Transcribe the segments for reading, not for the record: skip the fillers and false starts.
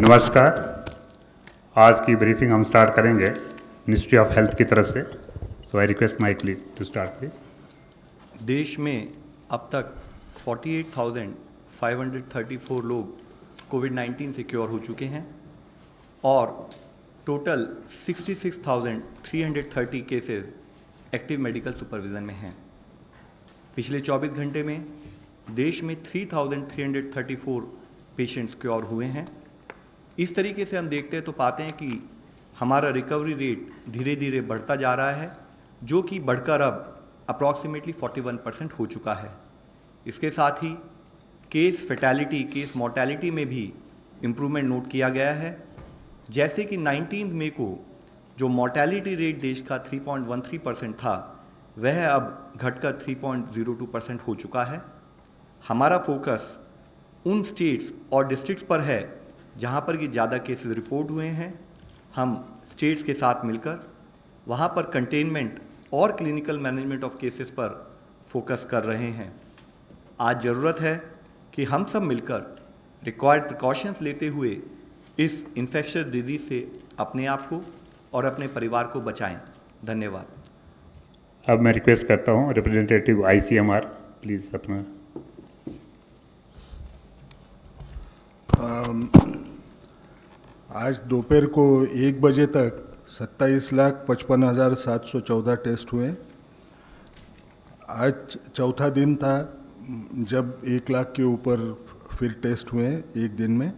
नमस्कार। आज की ब्रीफिंग हम स्टार्ट करेंगे मिनिस्ट्री ऑफ हेल्थ की तरफ से। So I request my colleague to start please. देश में अब तक 48,534 लोग कोविड-19 से क्योर हो चुके हैं और total 66,330 cases active medical supervision में हैं। पिछले 24 घंटे में देश में 3,334 पेशेंट्स क्योर हुए हैं। इस तरीके से हम देखते हैं तो पाते हैं कि हमारा रिकवरी रेट धीरे धीरे बढ़ता जा रहा है, जो कि बढ़कर अब अप्रॉक्सीमेटली 41% हो चुका है। इसके साथ ही केस फैटेलिटी, केस मोर्टेलिटी में भी इम्प्रूवमेंट नोट किया गया है। जैसे कि 19 मई को जो मोर्टेलिटी रेट देश का 3.13% था, वह अब घटकर 3.02% हो चुका है। हमारा फोकस उन स्टेट्स और डिस्ट्रिक्ट्स पर है जहां पर कि ज़्यादा केसेस रिपोर्ट हुए हैं। हम स्टेट्स के साथ मिलकर वहां पर कंटेनमेंट और क्लिनिकल मैनेजमेंट ऑफ केसेस पर फोकस कर रहे हैं। आज ज़रूरत है कि हम सब मिलकर रिक्वायर्ड प्रिकॉशंस लेते हुए इस इन्फेक्शियस डिजीज़ से अपने आप को और अपने परिवार को बचाएं। धन्यवाद। अब मैं रिक्वेस्ट करता हूँ रिप्रेजेंटेटिव ICMR प्लीज़ अपना। आज दोपहर को 1 बजे तक 27,55,714 टेस्ट हुए। आज चौथा दिन था जब 1 लाख के ऊपर फिर टेस्ट हुए एक दिन में।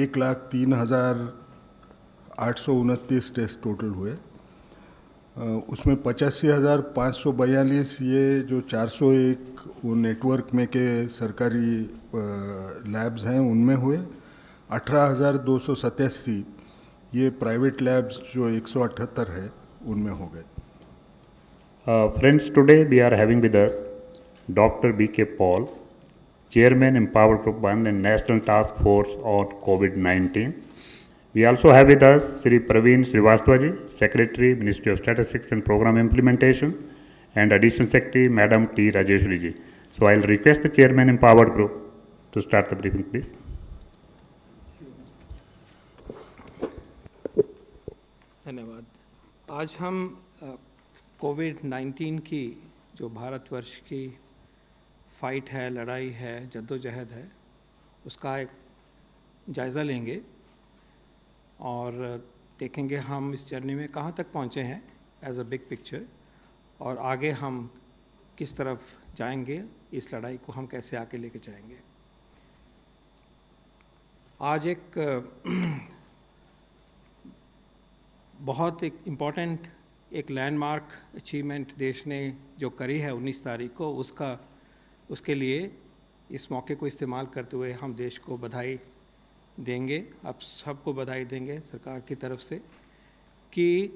1,03,829 टेस्ट टोटल हुए। उसमें 85,542 ये जो 401 वो नेटवर्क में के सरकारी लैब्स हैं उनमें हुए। 18,287 ये प्राइवेट लैब्स जो 178 है उनमें हो गए। Friends, today we are having with us Dr. B.K. Paul, Chairman Empowered Group 1 and National Task Force on COVID-19. We also have with us Sri Praveen Srivastava ji, Secretary, Ministry of Statistics and Program Implementation, and Additional Secretary, Madam T. Rajeshwari ji. So I'll request the Chairman Empowered Group to start the briefing, please. धन्यवाद। आज हम कोविड-19 की जो भारतवर्ष की fight है, लड़ाई है, जद्दोजहद है, उसका एक जायज़ा लेंगे और देखेंगे हम इस जर्नी में कहाँ तक पहुँचे हैं एज अ बिग पिक्चर, और आगे हम किस तरफ जाएंगे, इस लड़ाई को हम कैसे आगे लेके जाएंगे। आज एक बहुत एक इम्पॉर्टेंट एक लैंडमार्क अचीवमेंट देश ने जो करी है 19 तारीख को, उसके लिए इस मौके को इस्तेमाल करते हुए हम देश को बधाई देंगे, आप सबको बधाई देंगे सरकार की तरफ से कि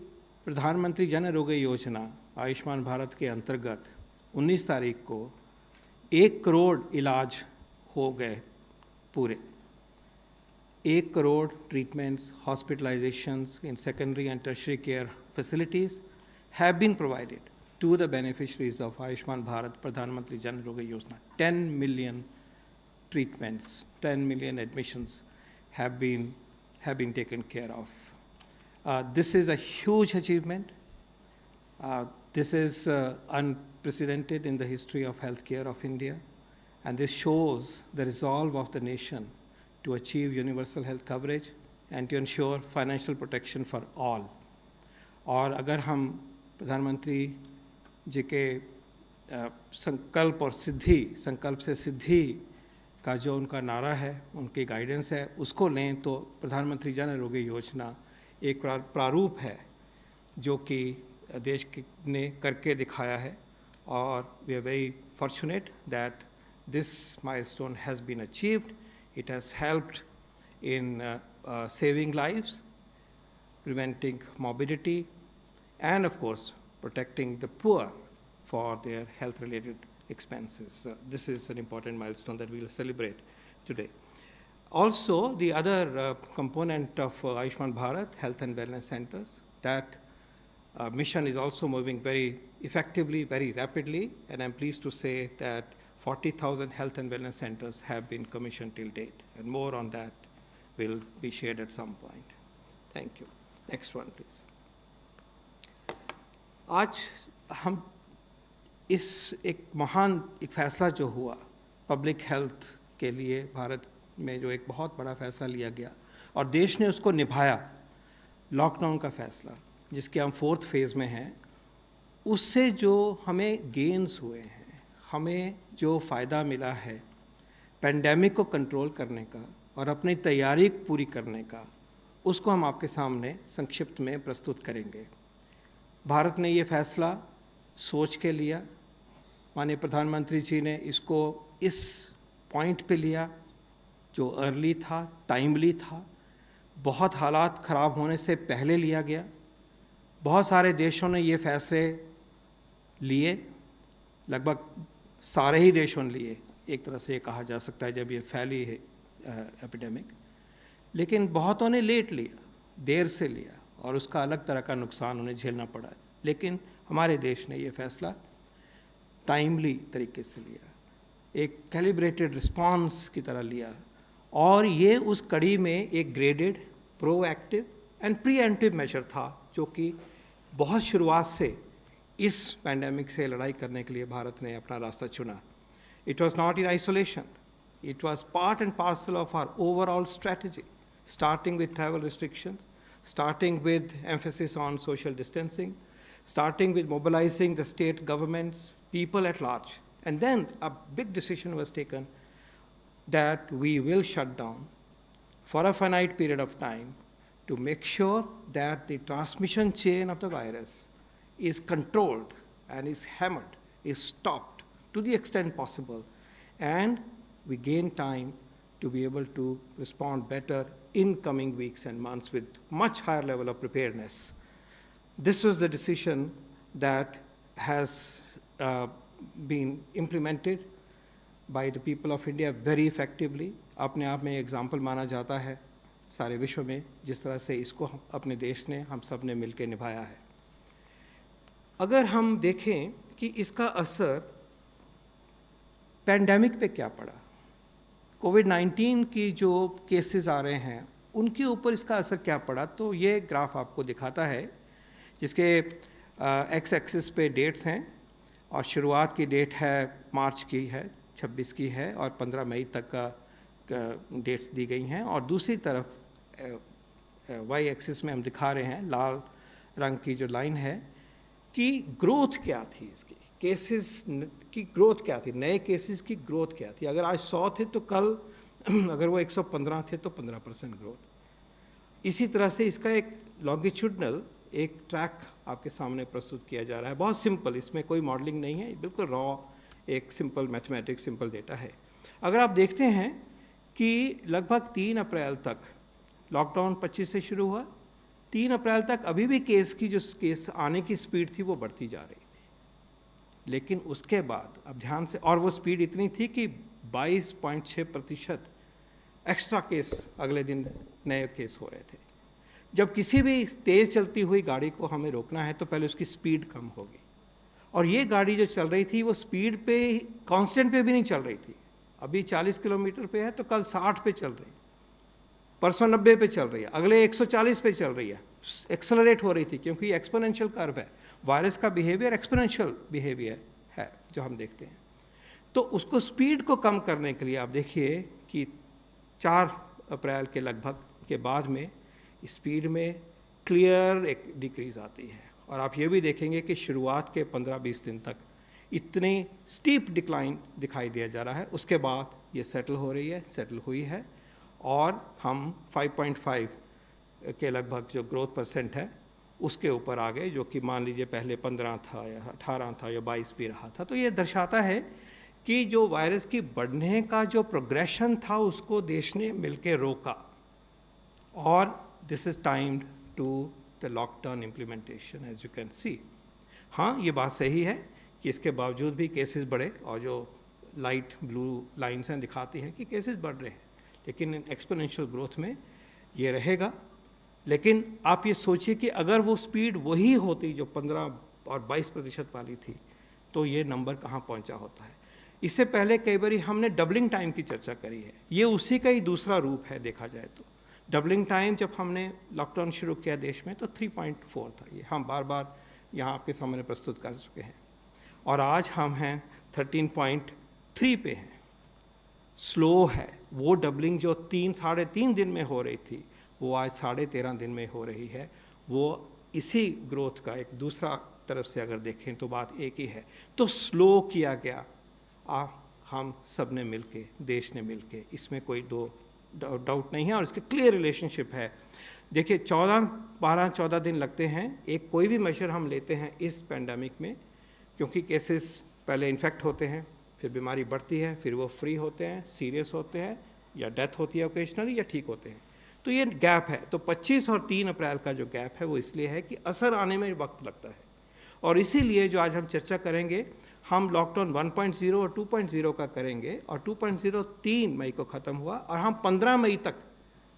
प्रधानमंत्री जन आरोग्य योजना आयुष्मान भारत के अंतर्गत 19 तारीख को 1 करोड़ इलाज हो गए पूरे। 1 crore treatments, hospitalizations in secondary and tertiary care facilities have been provided to the beneficiaries of Ayushman Bharat Pradhan Mantri Jan Arogya Yojana. 10 million treatments, 10 million admissions have been taken care of. This is a huge achievement. This is unprecedented in the history of healthcare of India, and this shows the resolve of the nation to achieve universal health coverage and to ensure financial protection for all. और अगर हम प्रधानमंत्री जी के संकल्प से सिद्धि का जो उनका नारा है, उनकी गाइडेंस है, उसको लें तो प्रधानमंत्री जन आरोग्य योजना एक प्रारूप है जो कि देश ने करके दिखाया है, और we are very fortunate that this milestone has been achieved. It has helped in saving lives, preventing morbidity, and of course, protecting the poor for their health-related expenses. This is an important milestone that we will celebrate today. Also, the other component of Ayushman Bharat, Health and Wellness Centers, that mission is also moving very effectively, very rapidly, and I'm pleased to say that 40,000 health and wellness centers have been commissioned till date, and more on that will be shared at some point. Thank you. Next one, please. आज हम इस एक महान एक फैसला जो हुआ public health के लिए भारत में, जो एक बहुत बड़ा फैसला लिया गया और देश ने उसको निभाया, लॉकडाउन का फैसला जिसके हम 4th फेज़ में हैं, उससे जो हमें गेन्स हुए हैं, हमें जो फ़ायदा मिला है पेंडेमिक को कंट्रोल करने का और अपनी तैयारी पूरी करने का, उसको हम आपके सामने संक्षिप्त में प्रस्तुत करेंगे। भारत ने ये फैसला सोच के लिया, माननीय प्रधानमंत्री जी ने इसको इस पॉइंट पे लिया जो अर्ली था, टाइमली था, बहुत हालात ख़राब होने से पहले लिया गया। बहुत सारे देशों ने ये फैसले लिए, लगभग सारे ही देशों ने लिए, एक तरह से ये कहा जा सकता है जब ये फैली है एपिडेमिक, लेकिन बहुतों ने लेट लिया, देर से लिया और उसका अलग तरह का नुकसान उन्हें झेलना पड़ा। लेकिन हमारे देश ने ये फैसला टाइमली तरीके से लिया, एक कैलिब्रेटेड रिस्पांस की तरह लिया और ये उस कड़ी में एक graded proactive and preemptive measure था जो कि बहुत शुरुआत से इस पैंडेमिक से लड़ाई करने के लिए भारत ने अपना रास्ता चुना। It was not in isolation, it was part and parcel of our overall strategy, starting with travel restrictions, starting with emphasis on social distancing, starting with mobilizing the state governments, people at large. And then a big decision was taken that we will shut down for a finite period of time to make sure that the transmission chain of the virus is controlled and is hammered, is stopped to the extent possible, and we gain time to be able to respond better in coming weeks and months with much higher level of preparedness. This was the decision that has been implemented by the people of India very effectively. अपने आप में example माना जाता है सारे विश्व में, जिस तरह से इसको अपने देश ने, हम सब ने मिलकर निभाया है। अगर हम देखें कि इसका असर पैंडेमिक पे क्या पड़ा, कोविड-19 की जो केसेस आ रहे हैं उनके ऊपर इसका असर क्या पड़ा, तो ये ग्राफ आपको दिखाता है जिसके एक्स एक्सिस पे डेट्स हैं और शुरुआत की डेट है मार्च की है, 26 की है और 15 मई तक का डेट्स दी गई हैं, और दूसरी तरफ वाई एक्सिस में हम दिखा रहे हैं लाल रंग की जो लाइन है कि ग्रोथ क्या थी, इसकी केसेस की ग्रोथ क्या थी, नए केसेस की ग्रोथ क्या थी। अगर आज 100 थे तो कल अगर वो 115 थे तो 15% ग्रोथ। इसी तरह से इसका एक लॉन्गिट्यूडनल एक ट्रैक आपके सामने प्रस्तुत किया जा रहा है, बहुत सिंपल, इसमें कोई मॉडलिंग नहीं है, बिल्कुल रॉ एक सिंपल मैथमेटिक्स, सिंपल डेटा है। अगर आप देखते हैं कि लगभग 3 अप्रैल तक, लॉकडाउन 25 से शुरू हुआ, 3 अप्रैल तक अभी भी केस आने की स्पीड थी वो बढ़ती जा रही थी, लेकिन उसके बाद अब ध्यान से, और वो स्पीड इतनी थी कि 22.6% एक्स्ट्रा केस अगले दिन नए केस हो रहे थे। जब किसी भी तेज़ चलती हुई गाड़ी को हमें रोकना है तो पहले उसकी स्पीड कम होगी, और ये गाड़ी जो चल रही थी वो स्पीड पे कांस्टेंट पे भी नहीं चल रही थी। अभी 40 किलोमीटर पे है तो कल 60 पे चल रही है, परसों 90 पे चल रही है, अगले 140 पे चल रही है, एक्सेलरेट हो रही थी, क्योंकि एक्सपोनेंशियल कर्व है, वायरस का बिहेवियर एक्सपोनेंशियल बिहेवियर है जो हम देखते हैं। तो उसको स्पीड को कम करने के लिए आप देखिए कि 4 अप्रैल के लगभग के बाद में स्पीड में क्लियर एक डिक्रीज आती है, और आप ये भी देखेंगे कि शुरुआत के 15-20 दिन तक इतनी स्टीप डिक्लाइन दिखाई दिया जा रहा है, उसके बाद ये सेटल हो रही है, सेटल हुई है, और हम 5.5 के लगभग जो ग्रोथ परसेंट है उसके ऊपर आ गए, जो कि मान लीजिए पहले 15 था या 18 था या 22 भी रहा था। तो ये दर्शाता है कि जो वायरस की बढ़ने का जो प्रोग्रेशन था उसको देश ने मिलकर रोका, और this is timed to the lockdown implementation as you can see. हाँ, ये बात सही है कि इसके बावजूद भी केसेस बढ़े, और जो लाइट ब्लू लाइन्स हैं दिखाती हैं कि केसेस बढ़ रहे हैं, लेकिन एक्सपोनेंशियल ग्रोथ में ये रहेगा। लेकिन आप ये सोचिए कि अगर वो स्पीड वही होती जो 15 और 22% वाली थी तो ये नंबर कहाँ पहुँचा होता है। इससे पहले कई बार हमने डबलिंग टाइम की चर्चा करी है, ये उसी का ही दूसरा रूप है देखा जाए तो। डबलिंग टाइम जब हमने लॉकडाउन शुरू किया देश में तो 3.4 था, ये हम बार बार यहाँ आपके सामने प्रस्तुत कर चुके हैं, और आज हम हैं 13.3 पे हैं। स्लो है, वो डबलिंग जो 3-3.5 दिन में हो रही थी वो आज 13.5 दिन में हो रही है। वो इसी ग्रोथ का एक दूसरा तरफ से अगर देखें तो बात एक ही है। तो स्लो किया गया हम सब ने मिलके, देश ने मिलके, इसमें कोई डाउट नहीं है, और इसके क्लियर रिलेशनशिप है। देखिए 12 दिन लगते हैं एक कोई भी मेजर हम लेते हैं इस पैंडमिक में, क्योंकि केसेस पहले इन्फेक्ट होते हैं, फिर बीमारी बढ़ती है, फिर वो फ्री होते हैं, सीरियस होते हैं, या डेथ होती है ओकेजनली, या ठीक होते हैं। तो ये गैप है। तो 25 और 3 अप्रैल का जो गैप है वो इसलिए है कि असर आने में वक्त लगता है, और इसीलिए जो आज हम चर्चा करेंगे हम लॉकडाउन 1.0 और 2.0 का करेंगे, और 2.0 3 मई को ख़त्म हुआ, और हम 15 मई तक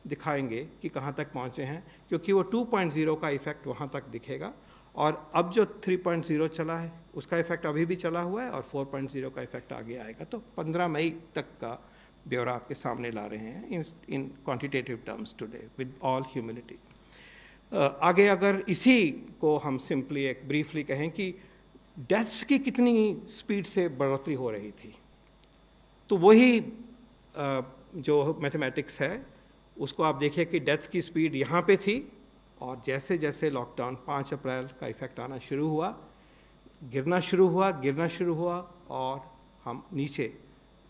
दिखाएंगे कि कहाँ तक पहुँचे हैं, क्योंकि वो 2.0 का इफ़ेक्ट वहाँ तक दिखेगा, और अब जो 3.0 चला है उसका इफ़ेक्ट अभी भी चला हुआ है, और 4.0 का इफ़ेक्ट आगे आएगा। तो 15 मई तक का ब्यौरा आपके सामने ला रहे हैं इन quantitative terms today with all humility. आगे अगर इसी को हम सिंपली एक ब्रीफली कहें कि डेथ्स की कितनी स्पीड से बढ़ोतरी हो रही थी, तो वही जो मैथमेटिक्स है उसको आप देखिए कि डेथ्स की स्पीड यहाँ पे थी, और जैसे जैसे लॉकडाउन 5 अप्रैल का इफ़ेक्ट आना शुरू हुआ, गिरना शुरू हुआ, और हम नीचे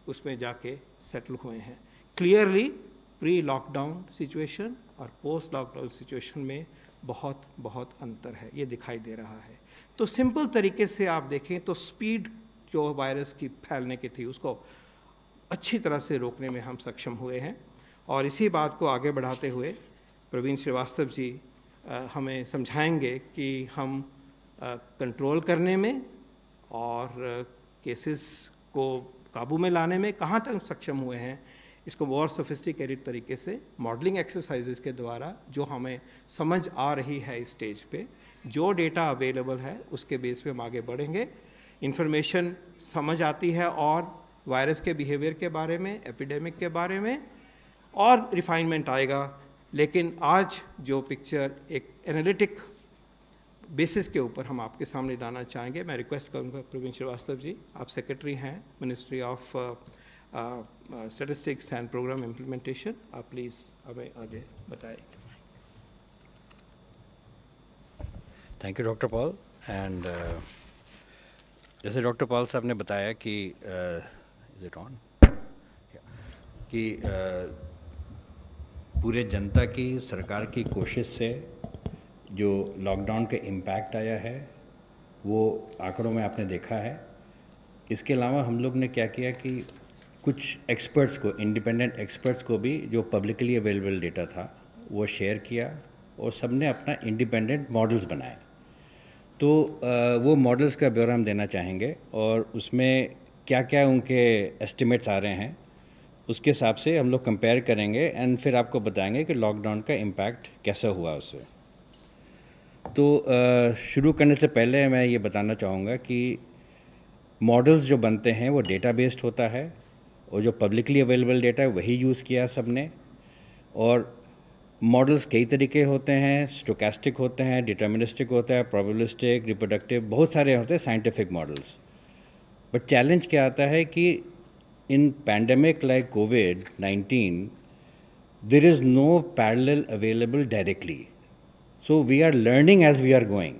उसमें जाके सेटल हुए हैं। क्लियरली प्री लॉकडाउन सिचुएशन और पोस्ट लॉकडाउन सिचुएशन में बहुत अंतर है, ये दिखाई दे रहा है। तो सिंपल तरीके से आप देखें तो स्पीड जो वायरस की फैलने की थी उसको अच्छी तरह से रोकने में हम सक्षम हुए हैं, और इसी बात को आगे बढ़ाते हुए प्रवीण श्रीवास्तव जी हमें समझाएंगे कि हम कंट्रोल करने में और केसेस को काबू में लाने में कहाँ तक सक्षम हुए हैं। इसको और सोफिस्टिकेटेड तरीके से मॉडलिंग एक्सरसाइजेस के द्वारा जो हमें समझ आ रही है इस स्टेज पे, जो डेटा अवेलेबल है उसके बेस पे हम आगे बढ़ेंगे। इन्फॉर्मेशन समझ आती है और वायरस के बिहेवियर के बारे में, एपिडेमिक के बारे में, और रिफाइनमेंट आएगा। लेकिन आज जो पिक्चर एक एनालिटिक बेसिस के ऊपर हम आपके सामने लाना चाहेंगे। मैं रिक्वेस्ट करूंगा प्रवीण श्रीवास्तव जी, आप सेक्रेटरी हैं ministry of statistics and programme implementation, आप प्लीज़ हमें आगे बताएं। Thank you doctor Paul. And जैसे डॉक्टर पॉल साहब ने बताया कि इज इट ऑन कि पूरे जनता की, सरकार की कोशिश से जो लॉकडाउन का इम्पैक्ट आया है वो आंकड़ों में आपने देखा है। इसके अलावा हम लोग ने क्या किया कि कुछ एक्सपर्ट्स को, इंडिपेंडेंट एक्सपर्ट्स को भी जो पब्लिकली अवेलेबल डेटा था वो शेयर किया, और सब ने अपना इंडिपेंडेंट मॉडल्स बनाए। तो वो मॉडल्स का ब्यौरा हम देना चाहेंगे, और उसमें क्या क्या उनके एस्टिमेट्स आ रहे हैं उसके हिसाब से हम लोग कंपेयर करेंगे, एंड फिर आपको बताएंगे कि लॉकडाउन का इम्पैक्ट कैसा हुआ उससे। तो शुरू करने से पहले मैं ये बताना चाहूँगा कि मॉडल्स जो बनते हैं वो डेटा बेस्ड होता है, और जो पब्लिकली अवेलेबल डेटा है वही यूज़ किया सबने। और मॉडल्स कई तरीके होते हैं, स्टोकेस्टिक होते हैं, डिटर्मिनिस्टिक होता है, प्रोबेबिलिस्टिक, रिप्रोडक्टिव, बहुत सारे होते हैं साइंटिफिक मॉडल्स। बट चैलेंज क्या आता है कि in pandemic like COVID-19, there is no parallel available directly. So we are learning as we are going,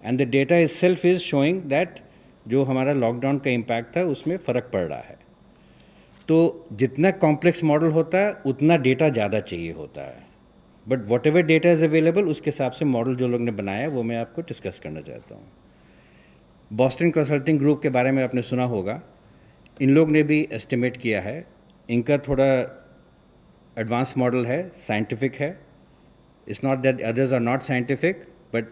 and the data itself is showing that जो हमारा लॉकडाउन का इम्पैक्ट था उसमें फ़र्क पड़ रहा है। तो जितना कॉम्प्लेक्स मॉडल होता है उतना डेटा ज़्यादा चाहिए होता है, but what ever data is available उसके हिसाब से मॉडल जो लोग ने बनाया है वो मैं आपको डिस्कस करना चाहता हूँ। बॉस्टन कंसल्टिंग ग्रुप के बारे में आपने सुना होगा, इन लोग ने भी एस्टिमेट किया है। इनका थोड़ा एडवांस मॉडल है, साइंटिफिक है। It's not that others are not scientific, but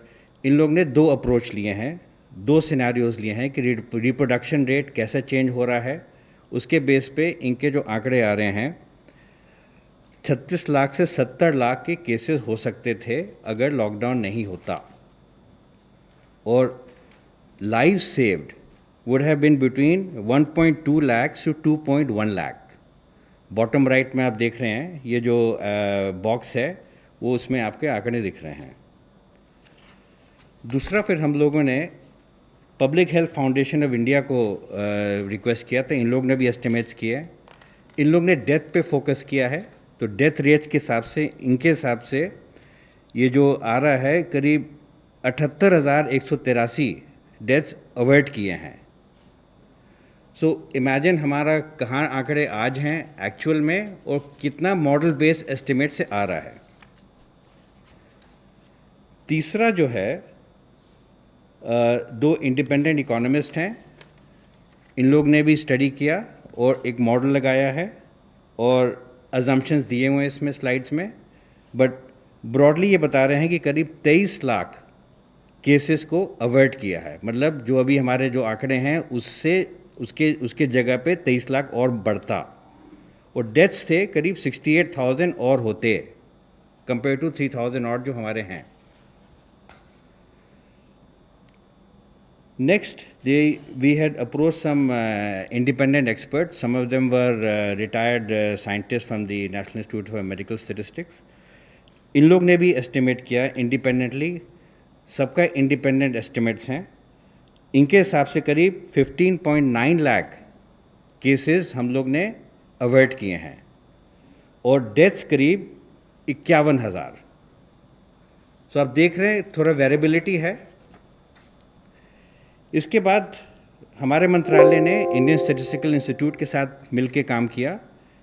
इन लोग ने 2 अप्रोच लिए हैं, 2 सिनेरियोज लिए हैं कि रिप्रोडक्शन रेट कैसा चेंज हो रहा है। उसके बेस पे इनके जो आंकड़े आ रहे हैं 36 लाख से 70 लाख के केसेस हो सकते थे अगर लॉकडाउन नहीं होता, और live saved would have been between 1.2 lakhs to 2.1 lakh. Bottom right में आप देख रहे हैं ये जो बॉक्स है वो उसमें आपके आंकड़े दिख रहे हैं। दूसरा फिर हम लोगों ने public health foundation of India को रिक्वेस्ट किया था, इन लोग ने भी एस्टिमेट्स किए हैं। इन लोग ने डेथ पे फोकस किया है, तो डेथ रेट्स के हिसाब से इनके हिसाब से ये जो आ रहा है करीब 78,183 डेथ्स अवॉइड किए हैं। सो इमेजिन हमारा कहाँ आंकड़े आज हैं एक्चुअल में और कितना मॉडल बेस्ड एस्टिमेट से आ रहा है। तीसरा जो है दो इंडिपेंडेंट इकोनॉमिस्ट हैं, इन लोग ने भी स्टडी किया और एक मॉडल लगाया है और अजम्पशंस दिए हुए हैं इसमें स्लाइड्स में, बट ब्रॉडली ये बता रहे हैं कि करीब 23 लाख केसेस को अवॉइड किया है। मतलब जो अभी हमारे जो आंकड़े हैं उससे उसके जगह पे 23 लाख और बढ़ता, और डेथ्स थे करीब 68,000 और होते कंपेयर टू 3,000 और जो हमारे हैं। Next, we had approached some independent experts. Some of them were retired scientists from the National Institute for Medical Statistics. इन लोग ने भी estimate किया independently, सबका independent estimates हैं। इनके हिसाब से करीब 15.9 लाख केसेस हम लोग ने अवॉइड किए हैं और डेथ्स करीब 51,000। सो आप देख रहे हैं थोड़ा वेरिएबिलिटी है। इसके बाद हमारे मंत्रालय ने इंडियन स्टैटिस्टिकल इंस्टीट्यूट के साथ मिलकर काम किया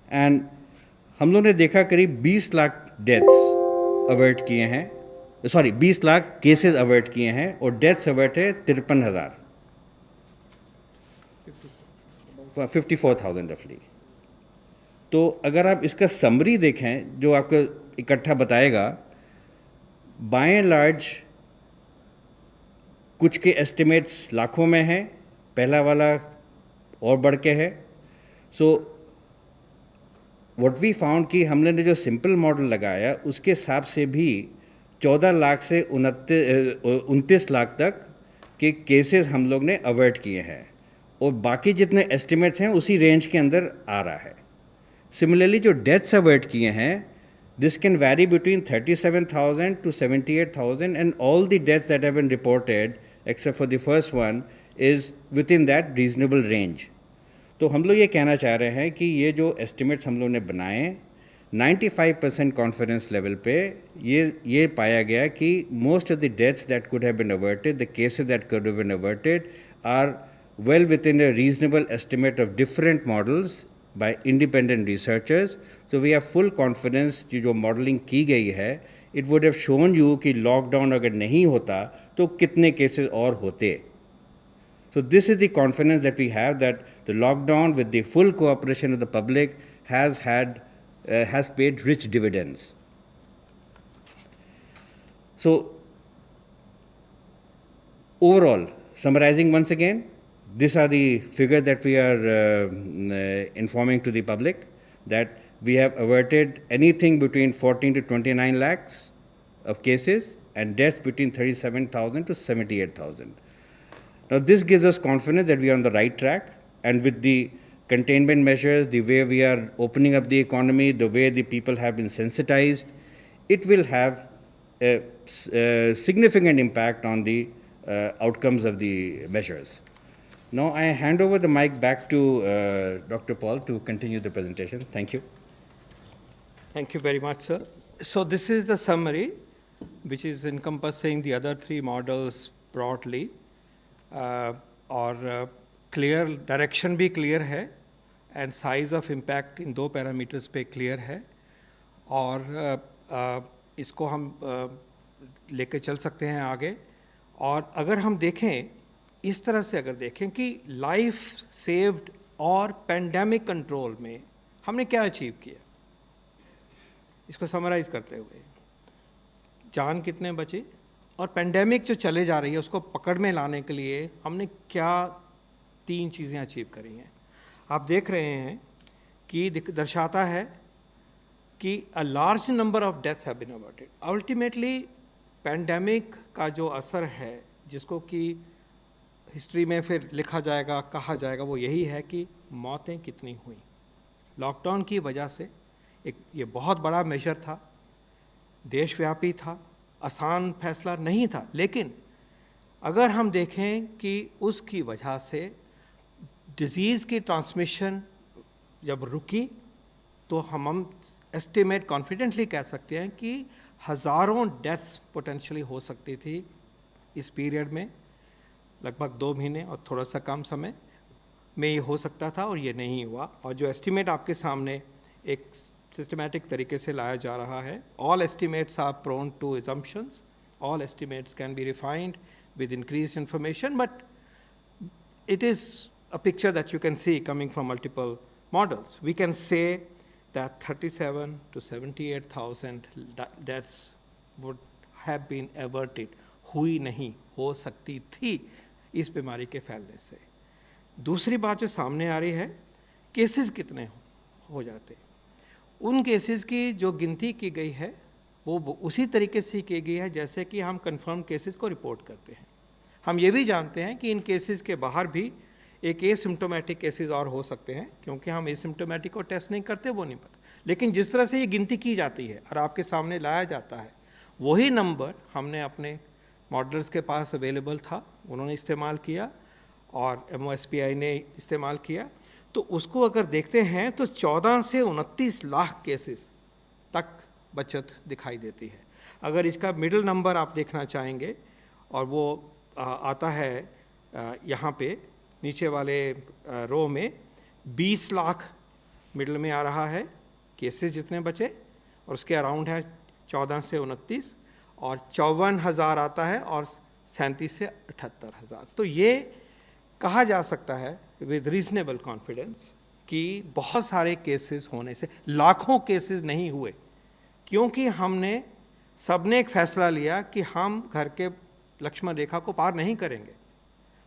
एंड हम लोग ने देखा करीब 20 लाख डेथ्स अवॉइड किए हैं, 20 लाख केसेस अवॉइड किए हैं और डेथ्स अवॉइड है 53,000, 54,000 रफली। तो अगर आप इसका समरी देखें जो आपको इकट्ठा बताएगा, बाय एंड लार्ज कुछ के एस्टिमेट्स लाखों में हैं, पहला वाला और बढ़ के है। सो व्हाट वी फाउंड कि हमने जो सिंपल मॉडल लगाया उसके हिसाब से भी 14 लाख से 29 लाख तक के केसेस हम लोग ने अवॉइड किए हैं और बाकी जितने एस्टिमेट्स हैं उसी रेंज के अंदर आ रहा है। सिमिलरली जो डेथ्स अवॉइड किए हैं, this can vary between 37,000 to 78,000 and all the deaths that have been reported except for the first one is within that reasonable range. तो हम लोग ये कहना चाह रहे हैं कि ये जो estimates हम लोग ने बनाए 95% confidence level पे ये पाया गया कि most of the deaths that could have been averted, the cases that could have been averted are well within a reasonable estimate of different models by independent researchers. So we have full confidence कि जो modeling की गई है it would have shown you कि lockdown अगर नहीं होता तो कितने cases और होते। So this is the confidence that we have that the lockdown with the full cooperation of the public has paid rich dividends. So overall, summarizing once again, these are the figures that we are informing to the public, that we have averted anything between 14 to 29 lakhs of cases and deaths between 37,000 to 78,000. Now this gives us confidence that we are on the right track, and with the containment measures, the way we are opening up the economy, the way the people have been sensitized, it will have a significant impact on the outcomes of the measures. Now I hand over the mic back to Dr. Paul to continue the presentation. Thank you. Thank you very much, sir. So this is the summary, which is encompassing the other three models broadly, और clear direction भी clear है, and size of impact इन दो parameters पे clear है, और इसको हम लेके चल सकते हैं आगे। और अगर हम देखें इस तरह से, अगर देखें कि लाइफ सेव्ड और पेंडेमिक कंट्रोल में हमने क्या अचीव किया, इसको समराइज करते हुए, जान कितने बचे और पेंडेमिक जो चले जा रही है उसको पकड़ में लाने के लिए हमने क्या 3 चीज़ें अचीव करी हैं। आप देख रहे हैं कि दर्शाता है कि a large number of deaths have been averted. Ultimately pandemic का जो असर है, जिसको कि हिस्ट्री में फिर लिखा जाएगा, कहा जाएगा, वो यही है कि मौतें कितनी हुई। लॉकडाउन की वजह से ये बहुत बड़ा मेजर था, देशव्यापी था, आसान फैसला नहीं था, लेकिन अगर हम देखें कि उसकी वजह से डिज़ीज़ की ट्रांसमिशन जब रुकी तो हम एस्टिमेट कॉन्फिडेंटली कह सकते हैं कि हज़ारों डेथ्स पोटेंशियली हो सकती थी इस पीरियड में, लगभग 2 महीने और थोड़ा सा कम समय में ये हो सकता था, और ये नहीं हुआ। और जो एस्टिमेट आपके सामने एक सिस्टमैटिक तरीके से लाया जा रहा है, all estimates are prone to assumptions, all estimates can be refined with increased information, but it is a picture that you can see coming from multiple models. We can say that 37 to 78,000 deaths would have been averted, हुई नहीं, हो सकती थी इस बीमारी के फैलने से। दूसरी बात जो सामने आ रही है, केसेस कितने हो जाते, उन केसेस की जो गिनती की गई है वो उसी तरीके से की गई है जैसे कि हम कंफर्म केसेस को रिपोर्ट करते हैं। हम ये भी जानते हैं कि इन केसेस के बाहर भी एक एसिम्प्टोमेटिक केसेस और हो सकते हैं, क्योंकि हम एसिम्प्टोमेटिक को टेस्ट नहीं करते, वो नहीं पता। लेकिन जिस तरह से ये गिनती की जाती है और आपके सामने लाया जाता है, वही नंबर हमने अपने मॉडल्स के पास अवेलेबल था, उन्होंने इस्तेमाल किया और MOSPI ने इस्तेमाल किया। तो उसको अगर देखते हैं तो 14 से 29 लाख केसेस तक बचत दिखाई देती है। अगर इसका मिडिल नंबर आप देखना चाहेंगे, और वो आता है यहाँ पे नीचे वाले रो में 20 लाख मिडिल में आ रहा है केसेस जितने बचे, और उसके अराउंड है 14 से 29, और 54,000 आता है, और 37 से 78,000। तो ये कहा जा सकता है विद रीजनेबल कॉन्फिडेंस कि बहुत सारे केसेस होने से, लाखों केसेस नहीं हुए, क्योंकि सबने एक फैसला लिया कि हम घर के लक्ष्मण रेखा को पार नहीं करेंगे।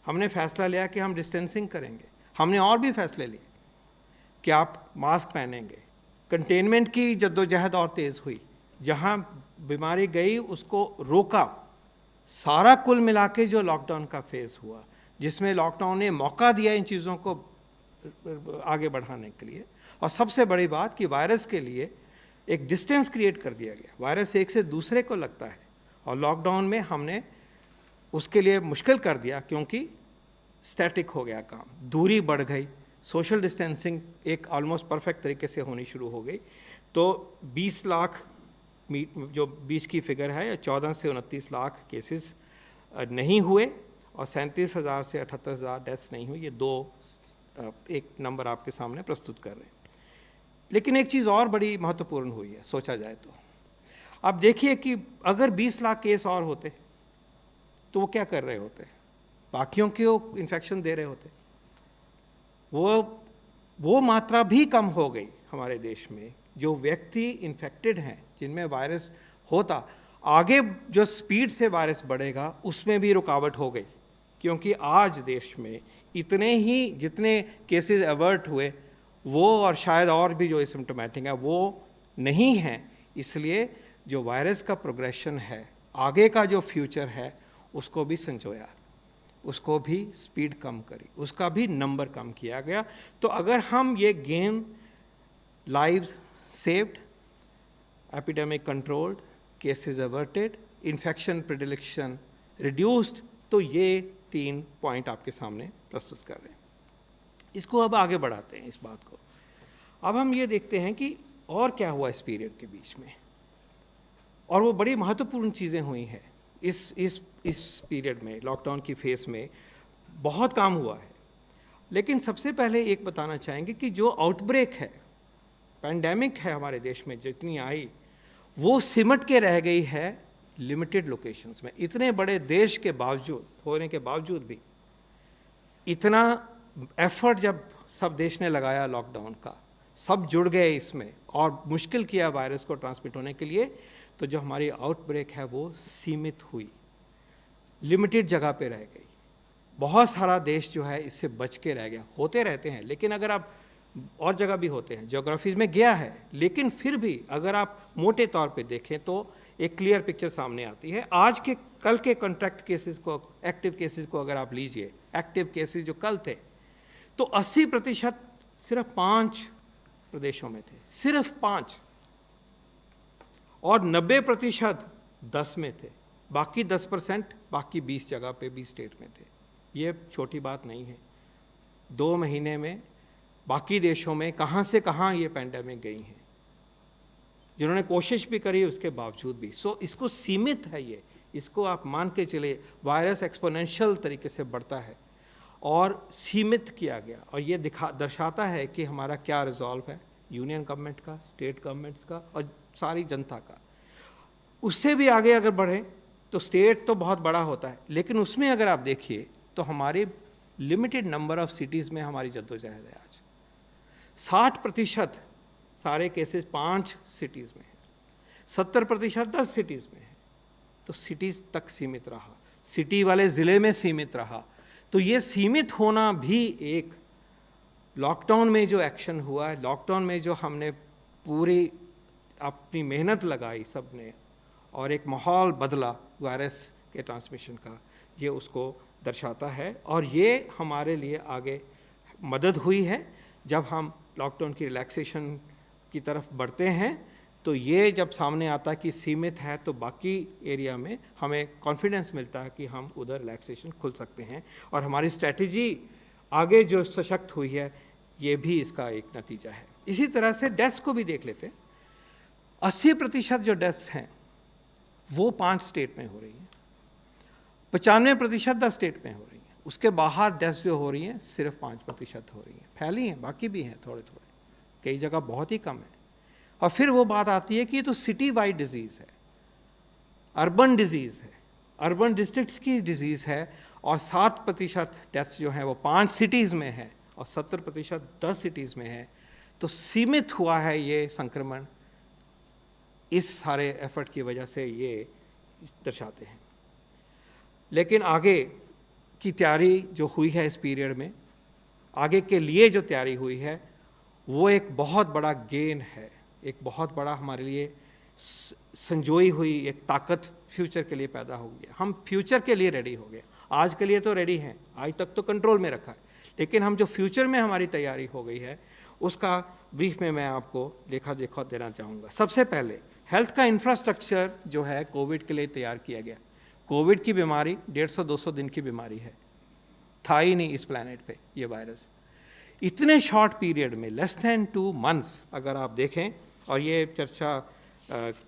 हमने फैसला लिया कि हम डिस्टेंसिंग करेंगे। हमने और भी फैसले लिए कि आप मास्क पहनेंगे। कंटेनमेंट की जद्दोजहद और तेज़ हुई, जहाँ बीमारी गई उसको रोका। सारा कुल मिला के जो लॉकडाउन का फेज़ हुआ, जिसमें लॉकडाउन ने मौका दिया इन चीज़ों को आगे बढ़ाने के लिए, और सबसे बड़ी बात कि वायरस के लिए एक डिस्टेंस क्रिएट कर दिया गया। वायरस एक से दूसरे को लगता है, और लॉकडाउन में हमने उसके लिए मुश्किल कर दिया, क्योंकि स्टैटिक हो गया काम, दूरी बढ़ गई, सोशल डिस्टेंसिंग एक ऑलमोस्ट परफेक्ट तरीके से होनी शुरू हो गई। तो 20 लाख जो बीच की फिगर है, 14 से 29 लाख केसेस नहीं हुए, और 37,000 से 78,000 डेथ्स नहीं हुई। ये एक नंबर आपके सामने प्रस्तुत कर रहे हैं। लेकिन एक चीज़ और बड़ी महत्वपूर्ण हुई है, सोचा जाए तो। आप देखिए कि अगर 20 लाख केस और होते तो वो क्या कर रहे होते, बाकियों को इन्फेक्शन दे रहे होते। वो मात्रा भी कम हो गई हमारे देश में, जो व्यक्ति इन्फेक्टेड हैं, जिनमें वायरस होता, आगे जो स्पीड से वायरस बढ़ेगा उसमें भी रुकावट हो गई, क्योंकि आज देश में इतने ही जितने केसेस अवर्ट हुए, वो और शायद और भी जो एसिम्प्टोमेटिक है वो नहीं हैं। इसलिए जो वायरस का प्रोग्रेशन है, आगे का जो फ्यूचर है, उसको भी संजोया, उसको भी स्पीड कम करी, उसका भी नंबर कम किया गया। तो अगर हम ये gain lives saved, epidemic controlled, cases averted, infection predilection reduced, तो ये 3 पॉइंट आपके सामने प्रस्तुत कर रहे हैं। इसको अब आगे बढ़ाते हैं इस बात को। अब हम ये देखते हैं कि और क्या हुआ इस पीरियड के बीच में, और वो बड़ी महत्वपूर्ण चीज़ें हुई हैं इस पीरियड में। लॉकडाउन की फेस में बहुत काम हुआ है, लेकिन सबसे पहले एक बताना चाहेंगे कि जो आउटब्रेक है, पैंडेमिक है हमारे देश में जितनी आई, वो सिमट के रह गई है लिमिटेड लोकेशंस में। इतने बड़े देश के बावजूद होने के बावजूद भी इतना एफर्ट जब सब देश ने लगाया लॉकडाउन का, सब जुड़ गए इसमें और मुश्किल किया वायरस को ट्रांसमिट होने के लिए, तो जो हमारी आउटब्रेक है वो सीमित हुई, लिमिटेड जगह पे रह गई। बहुत सारा देश जो है इससे बच के रह गया। होते रहते हैं, लेकिन अगर आप और जगह भी होते हैं, ज्योग्राफीज में गया है, लेकिन फिर भी अगर आप मोटे तौर पे देखें तो एक क्लियर पिक्चर सामने आती है। आज के कल के कॉन्ट्रैक्ट केसेस को, एक्टिव केसेस को अगर आप लीजिए, एक्टिव केसेस जो कल थे, तो 80% सिर्फ 5 प्रदेशों में थे, सिर्फ 5, और 90% 10 में थे, बाकी 10% बाकी 20 जगह पे 20 स्टेट में थे। ये छोटी बात नहीं है। 2 महीने में बाकी देशों में कहाँ से कहाँ ये पैंडेमिक गई हैं, जिन्होंने कोशिश भी करी उसके बावजूद भी। सो इसको सीमित है ये, इसको आप मान के चले, वायरस एक्सपोनेंशियल तरीके से बढ़ता है और सीमित किया गया, और ये दर्शाता है कि हमारा क्या रिजॉल्व है यूनियन गवर्नमेंट का, स्टेट गवर्नमेंट्स का और सारी जनता का। उससे भी आगे अगर बढ़ें तो स्टेट तो बहुत बड़ा होता है, लेकिन उसमें अगर आप देखिए तो हमारे लिमिटेड नंबर ऑफ सिटीज़ में हमारी जद्दोजहद है। आज 60% सारे केसेस 5 सिटीज़ में हैं, 70% 10 सिटीज़ में है। तो सिटीज़ तक सीमित रहा, सिटी वाले ज़िले में सीमित रहा। तो ये सीमित होना भी एक लॉकडाउन में जो एक्शन हुआ है, लॉकडाउन में जो हमने पूरी अपनी मेहनत लगाई सब ने, और एक माहौल बदला वायरस के ट्रांसमिशन का, ये उसको दर्शाता है। और ये हमारे लिए आगे मदद हुई है। जब हम लॉकडाउन की रिलैक्सेशन की तरफ बढ़ते हैं तो ये जब सामने आता कि सीमित है, तो बाकी एरिया में हमें कॉन्फिडेंस मिलता है कि हम उधर रिलैक्सेशन खुल सकते हैं, और हमारी स्ट्रैटेजी आगे जो सशक्त हुई है, ये भी इसका एक नतीजा है। इसी तरह से डेथ्स को भी देख लेते हैं। 80% जो डेथ्स हैं वो 5 स्टेट में हो रही हैं, 95% 10 स्टेट में हो रही हैं। उसके बाहर डेथ्स जो हो रही हैं सिर्फ 5% हो रही हैं। फैली हैं, बाकी भी हैं थोड़े थोड़े, कई जगह बहुत ही कम है। और फिर वो बात आती है कि ये तो सिटी वाइड डिजीज़ है, अर्बन डिजीज़ है, अर्बन डिस्ट्रिक्ट्स की डिजीज़ है, और 7% डेथ्स जो हैं वो 5 सिटीज़ में है और 70% 10 सिटीज़ में है। तो सीमित हुआ है ये संक्रमण, इस सारे एफर्ट की वजह से ये दर्शाते हैं। लेकिन आगे की तैयारी जो हुई है इस पीरियड में, आगे के लिए जो तैयारी हुई है, वो एक बहुत बड़ा गेन है, एक बहुत बड़ा हमारे लिए संजोई हुई एक ताकत फ्यूचर के लिए पैदा हो गया। हम फ्यूचर के लिए रेडी हो गए, आज के लिए तो रेडी हैं, आज तक तो कंट्रोल में रखा है, लेकिन हम जो फ्यूचर में हमारी तैयारी हो गई है उसका ब्रीफ में मैं आपको लेखा देखा देना चाहूँगा। सबसे पहले हेल्थ का इंफ्रास्ट्रक्चर जो है कोविड के लिए तैयार किया गया। कोविड की बीमारी 150-200 दिन की बीमारी है, था ही नहीं इस प्लैनेट पे ये वायरस। इतने शॉर्ट पीरियड में, लेस देन 2 मंथ्स अगर आप देखें, और ये चर्चा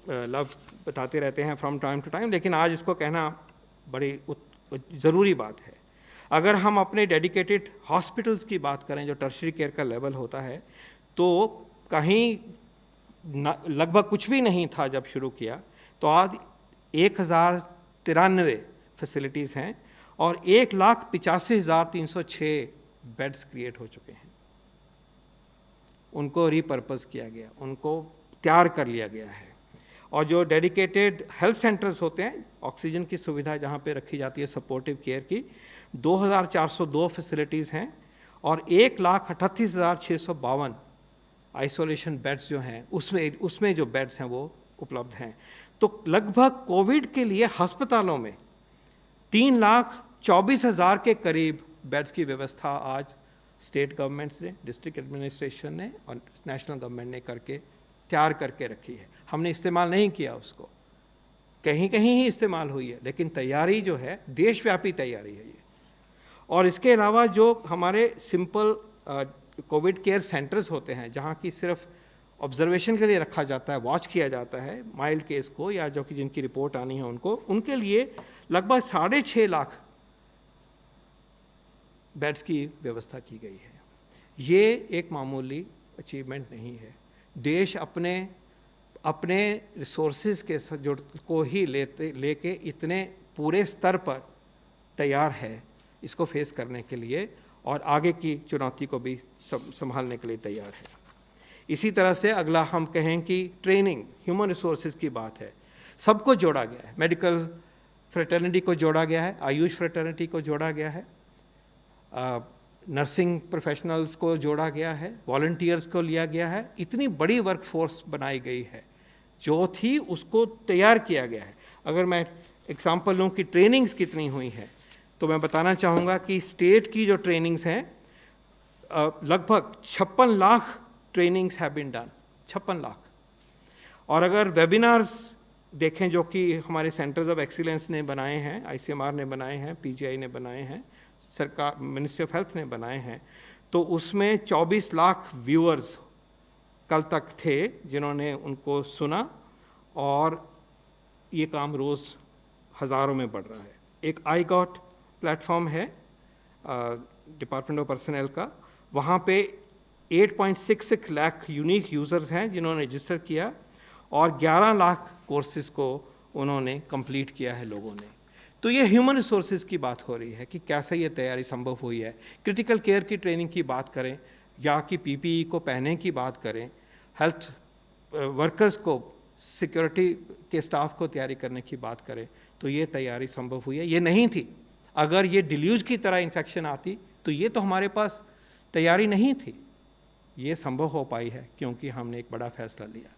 लव बताते रहते हैं फ्रॉम टाइम टू टाइम, लेकिन आज इसको कहना बड़ी ज़रूरी बात है। अगर हम अपने डेडिकेटेड हॉस्पिटल्स की बात करें, जो टर्शरी केयर का लेवल होता है, तो कहीं लगभग कुछ भी नहीं था जब शुरू किया, तो आज 1093 फैसिलिटीज़ हैं और 1,85,306 बेड्स क्रिएट हो चुके हैं। उनको रीपर्पस किया गया, उनको तैयार कर लिया गया है। और जो डेडिकेटेड हेल्थ सेंटर्स होते हैं, ऑक्सीजन की सुविधा जहाँ पे रखी जाती है सपोर्टिव केयर की, 2,402 फैसिलिटीज़ हैं और 1,38,652 आइसोलेशन बेड्स जो हैं उसमें जो बेड्स हैं वो उपलब्ध हैं। तो लगभग कोविड के लिए अस्पतालों में 3,24,000 के करीब बेड्स की व्यवस्था आज स्टेट गवर्नमेंट्स ने, डिस्ट्रिक्ट एडमिनिस्ट्रेशन ने और नेशनल गवर्नमेंट ने करके तैयार करके रखी है। हमने इस्तेमाल नहीं किया उसको, कहीं कहीं ही इस्तेमाल हुई है, लेकिन तैयारी जो है देशव्यापी तैयारी है ये। और इसके अलावा जो हमारे सिंपल कोविड केयर सेंटर्स होते हैं, जहाँ की सिर्फ ऑब्जर्वेशन के लिए रखा जाता है, वॉच किया जाता है माइल्ड केस को, या जो कि जिनकी रिपोर्ट आनी है उनको, उनके लिए लगभग 6.5 लाख बेड्स की व्यवस्था की गई है। ये एक मामूली अचीवमेंट नहीं है। देश अपने रिसोर्सेज के जो को ही लेके इतने पूरे स्तर पर तैयार है इसको फेस करने के लिए, और आगे की चुनौती को भी संभालने के लिए तैयार है। इसी तरह से अगला हम कहें कि ट्रेनिंग, ह्यूमन रिसोर्सेज की बात है, सबको जोड़ा गया है। मेडिकल फ्रेटर्निटी को जोड़ा गया है, आयुष फ्रेटर्निटी को जोड़ा गया है, नर्सिंग प्रोफेशनल्स को जोड़ा गया है, वॉलंटियर्स को लिया गया है। इतनी बड़ी वर्कफोर्स बनाई गई है, जो थी उसको तैयार किया गया है। अगर मैं एग्जांपल लूँ कि ट्रेनिंग्स कितनी हुई हैं, तो मैं बताना चाहूँगा कि स्टेट की जो ट्रेनिंग्स हैं लगभग 56 lakh trainings have been done, 56 lakh. और अगर वेबिनार्स देखें जो कि हमारे सेंटर्स ऑफ एक्सीलेंस ने बनाए हैं, आईसीएमआर ने बनाए हैं, पीजीआई ने बनाए हैं, सरकार मिनिस्ट्री ऑफ हेल्थ ने बनाए हैं, तो उसमें 24 लाख व्यूअर्स कल तक थे जिन्होंने उनको सुना, और ये काम रोज़ हज़ारों में बढ़ रहा है। एक आई गॉट प्लेटफॉर्म है डिपार्टमेंट ऑफ पर्सनल का, वहाँ पे 8.66 लाख यूनिक यूज़र्स हैं जिन्होंने रजिस्टर किया, और 11 लाख कोर्सेज को उन्होंने कंप्लीट किया है लोगों ने। तो ये ह्यूमन रिसोर्सेज की बात हो रही है कि कैसे ये तैयारी संभव हुई है। क्रिटिकल केयर की ट्रेनिंग की बात करें या कि पीपीई को पहनने की बात करें, हेल्थ वर्कर्स को, सिक्योरिटी के स्टाफ को तैयारी करने की बात करें, तो ये तैयारी संभव हुई है। ये नहीं थी, अगर ये डिल्यूज की तरह इन्फेक्शन आती तो ये तो हमारे पास तैयारी नहीं थी। ये संभव हो पाई है क्योंकि हमने एक बड़ा फैसला लिया।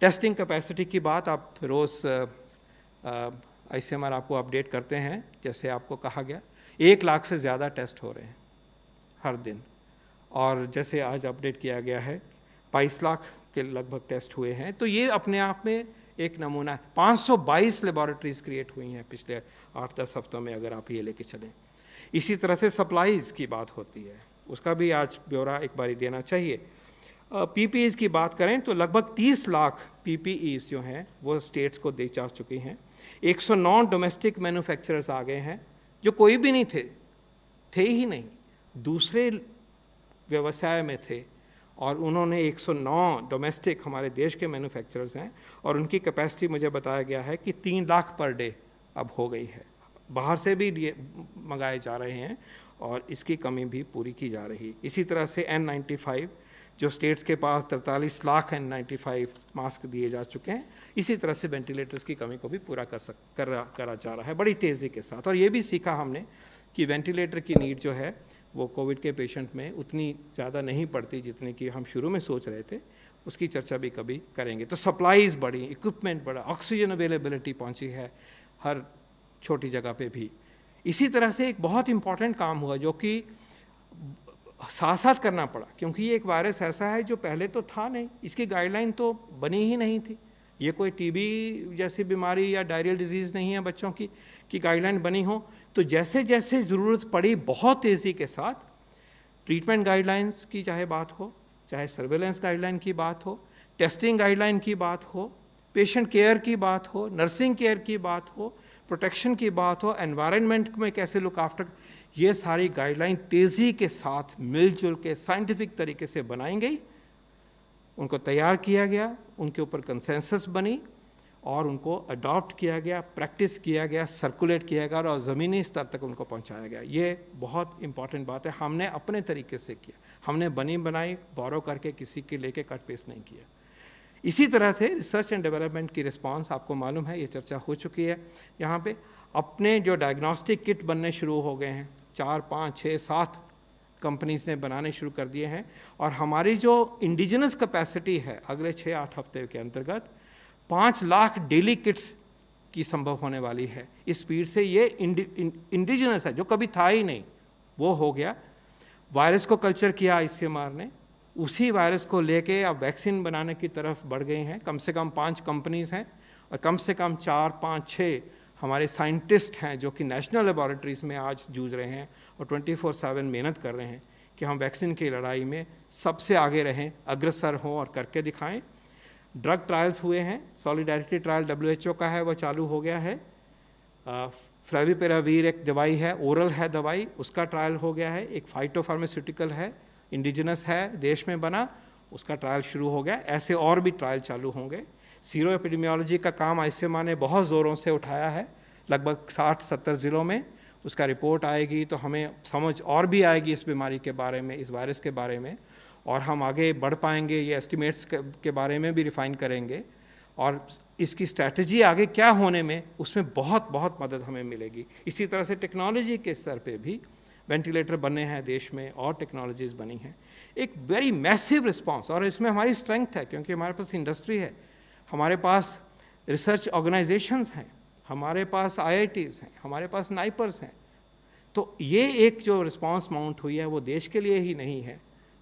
टेस्टिंग कैपेसिटी की बात आप रोज़ आईसीएमआर आपको अपडेट करते हैं, जैसे आपको कहा गया 1 लाख से ज़्यादा टेस्ट हो रहे हैं हर दिन, और जैसे आज अपडेट किया गया है 22 लाख के लगभग टेस्ट हुए हैं। तो ये अपने आप में एक नमूना है। 522 लेबॉरेटरीज क्रिएट हुई हैं पिछले 8-10 हफ्तों में, अगर आप ये लेके चलें। इसी तरह से सप्लाईज़ की बात होती है, उसका भी आज ब्यौरा एक बारी देना चाहिए। पीपीईज़ की बात करें तो लगभग 30 लाख पीपीईज़ जो हैं वो स्टेट्स को दे जा चुकी हैं। 109 डोमेस्टिक मैन्युफैक्चरर्स आ गए हैं जो कोई भी नहीं थे ही नहीं, दूसरे व्यवसाय में थे, और उन्होंने 109 डोमेस्टिक हमारे देश के मैन्युफैक्चरर्स हैं, और उनकी कैपेसिटी मुझे बताया गया है कि 3 लाख पर डे अब हो गई है। बाहर से भी लिए मंगाए जा रहे हैं और इसकी कमी भी पूरी की जा रही है। इसी तरह से N95 जो स्टेट्स के पास 43 लाख N95 मास्क दिए जा चुके हैं, इसी तरह से वेंटिलेटर्स की कमी को भी पूरा करा जा रहा है बड़ी तेज़ी के साथ। और ये भी सीखा हमने कि वेंटिलेटर की नीड जो है वो कोविड के पेशेंट में उतनी ज़्यादा नहीं पड़ती जितनी कि हम शुरू में सोच रहे थे। उसकी चर्चा भी कभी करेंगे। तो सप्लाईज़ बढ़ी, इक्विपमेंट बढ़ा, ऑक्सीजन अवेलेबिलिटी पहुंची है हर छोटी जगह पे भी। इसी तरह से एक बहुत इम्पॉर्टेंट काम हुआ जो कि साथ साथ करना पड़ा, क्योंकि ये एक वायरस ऐसा है जो पहले तो था नहीं, इसकी गाइडलाइन तो बनी ही नहीं थी। ये कोई टीबी जैसी बीमारी या डायरियल डिजीज़ नहीं है बच्चों की कि गाइडलाइन बनी हो। तो जैसे जैसे ज़रूरत पड़ी बहुत तेज़ी के साथ ट्रीटमेंट गाइडलाइंस की चाहे बात हो, चाहे सर्वेलेंस गाइडलाइन की बात हो, टेस्टिंग गाइडलाइन की बात हो, पेशेंट केयर की बात हो, नर्सिंग केयर की बात हो, प्रोटेक्शन की बात हो, एनवायरनमेंट में कैसे लुक आफ्टर, ये सारी गाइडलाइन तेज़ी के साथ मिलजुल के साइंटिफिक तरीके से बनाई गई, उनको तैयार किया गया, उनके ऊपर कंसेंसस बनी और उनको अडॉप्ट किया गया, प्रैक्टिस किया गया, सर्कुलेट किया गया और ज़मीनी स्तर तक उनको पहुंचाया गया। ये बहुत इंपॉर्टेंट बात है। हमने अपने तरीके से किया, हमने बनी बनाई बोरो करके किसी के लेके कट पेस्ट नहीं किया। इसी तरह से रिसर्च एंड डेवलपमेंट की रिस्पांस आपको मालूम है, ये चर्चा हो चुकी है यहाँ पे। अपने जो डायग्नोस्टिक किट बनने शुरू हो गए हैं, 4, 5, 6, 7 कंपनीज़ ने बनाने शुरू कर दिए हैं, और हमारी जो इंडिजिनस कैपेसिटी है अगले 6-8 हफ्ते के अंतर्गत 5 लाख डेली किट्स की संभव होने वाली है। इस स्पीड से ये इंडिजिनस है, जो कभी था ही नहीं, वो हो गया। वायरस को कल्चर किया आईसीएमआर ने, उसी वायरस को लेके अब वैक्सीन बनाने की तरफ बढ़ गए हैं। कम से कम 5 कंपनीज़ हैं और कम से कम 4, 5, 6 हमारे साइंटिस्ट हैं जो कि नेशनल लेबॉरेटरीज़ में आज जूझ रहे हैं और 24/7 मेहनत कर रहे हैं कि हम वैक्सीन की लड़ाई में सबसे आगे रहें, अग्रसर हों और करके दिखाएं। ड्रग ट्रायल्स हुए हैं, सॉलिडारिटी ट्रायल WHO का है, वो चालू हो गया है। फ्लेविपिरावीर एक दवाई है, ओरल है दवाई, उसका ट्रायल हो गया है। एक फाइटोफार्मास्यूटिकल है, इंडिजिनस है, देश में बना, उसका ट्रायल शुरू हो गया। ऐसे और भी ट्रायल चालू होंगे। सीरो एपिडेमियोलॉजी का काम आईसीएमआर ने बहुत ज़ोरों से उठाया है, लगभग 60-70 ज़िलों में। उसका रिपोर्ट आएगी तो हमें समझ और भी आएगी इस बीमारी के बारे में, इस वायरस के बारे में, और हम आगे बढ़ पाएंगे। ये एस्टिमेट्स के बारे में भी रिफ़ाइन करेंगे और इसकी स्ट्रैटेजी आगे क्या होने में, उसमें बहुत बहुत मदद हमें मिलेगी। इसी तरह से टेक्नोलॉजी के स्तर पे भी वेंटिलेटर बने हैं देश में और टेक्नोलॉजीज़ बनी हैं। एक वेरी मैसिव रिस्पांस, और इसमें हमारी स्ट्रेंथ है क्योंकि हमारे पास इंडस्ट्री है, हमारे पास रिसर्च ऑर्गेनाइजेशंस हैं, हमारे पास IITs हैं, हमारे पास नाइपर्स हैं। तो ये एक जो रिस्पांस माउंट हुई है वो देश के लिए ही नहीं है,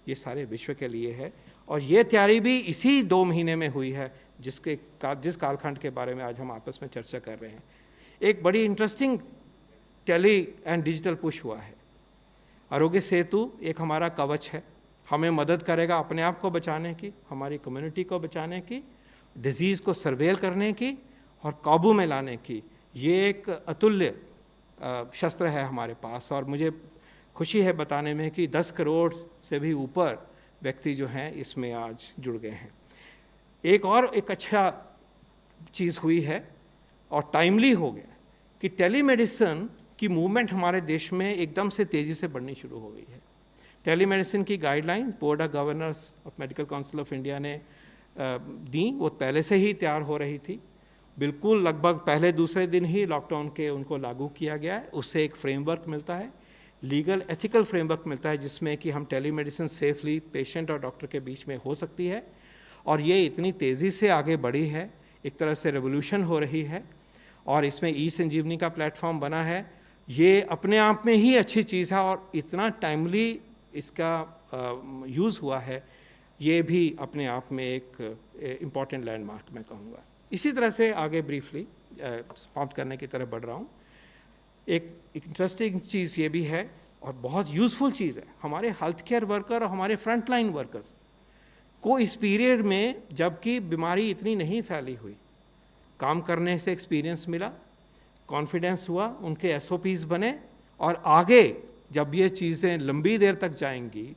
ये सारे विश्व के लिए है। और ये तैयारी भी इसी 2 महीने में हुई है जिस कालखंड के बारे में आज हम आपस में चर्चा कर रहे हैं। एक बड़ी interesting tele and digital push हुआ है। आरोग्य सेतु एक हमारा कवच है, हमें मदद करेगा अपने आप को बचाने की, हमारी कम्युनिटी को बचाने की, डिजीज़ को सर्वेल करने की और काबू में लाने की। ये एक अतुल्य शस्त्र है हमारे पास, और मुझे खुशी है बताने में कि 10 करोड़ से भी ऊपर व्यक्ति जो हैं इसमें आज जुड़ गए हैं। एक अच्छा चीज़ हुई है और टाइमली हो गया कि टेलीमेडिसिन की मूवमेंट हमारे देश में एकदम से तेज़ी से बढ़नी शुरू हो गई है। टेलीमेडिसिन की guideline board of governors of medical council of India ने दी, वो पहले से ही तैयार हो रही थी। बिल्कुल लगभग पहले दूसरे दिन ही लॉकडाउन के उनको लागू किया गया है। उससे एक फ्रेमवर्क मिलता है, लीगल एथिकल फ्रेमवर्क मिलता है, जिसमें कि हम टेलीमेडिसिन सेफली पेशेंट और डॉक्टर के बीच में हो सकती है। और ये इतनी तेज़ी से आगे बढ़ी है, एक तरह से रेवोल्यूशन हो रही है। और इसमें ई संजीवनी का प्लेटफॉर्म बना है। ये अपने आप में ही अच्छी चीज़ है और इतना टाइमली इसका यूज़ हुआ है, ये भी अपने आप में एक इम्पॉर्टेंट लैंडमार्क मैं कहूँगा। इसी तरह से आगे ब्रीफली समाप्त करने की तरफ बढ़ रहा हूँ। एक इंटरेस्टिंग चीज़ ये भी है और बहुत यूज़फुल चीज़ है, हमारे हेल्थ केयर वर्कर और हमारे फ्रंट लाइन वर्कर्स को इस पीरियड में, जबकि बीमारी इतनी नहीं फैली हुई, काम करने से एक्सपीरियंस मिला, कॉन्फिडेंस हुआ, उनके SOPs बने, और आगे जब ये चीज़ें लंबी देर तक जाएंगी,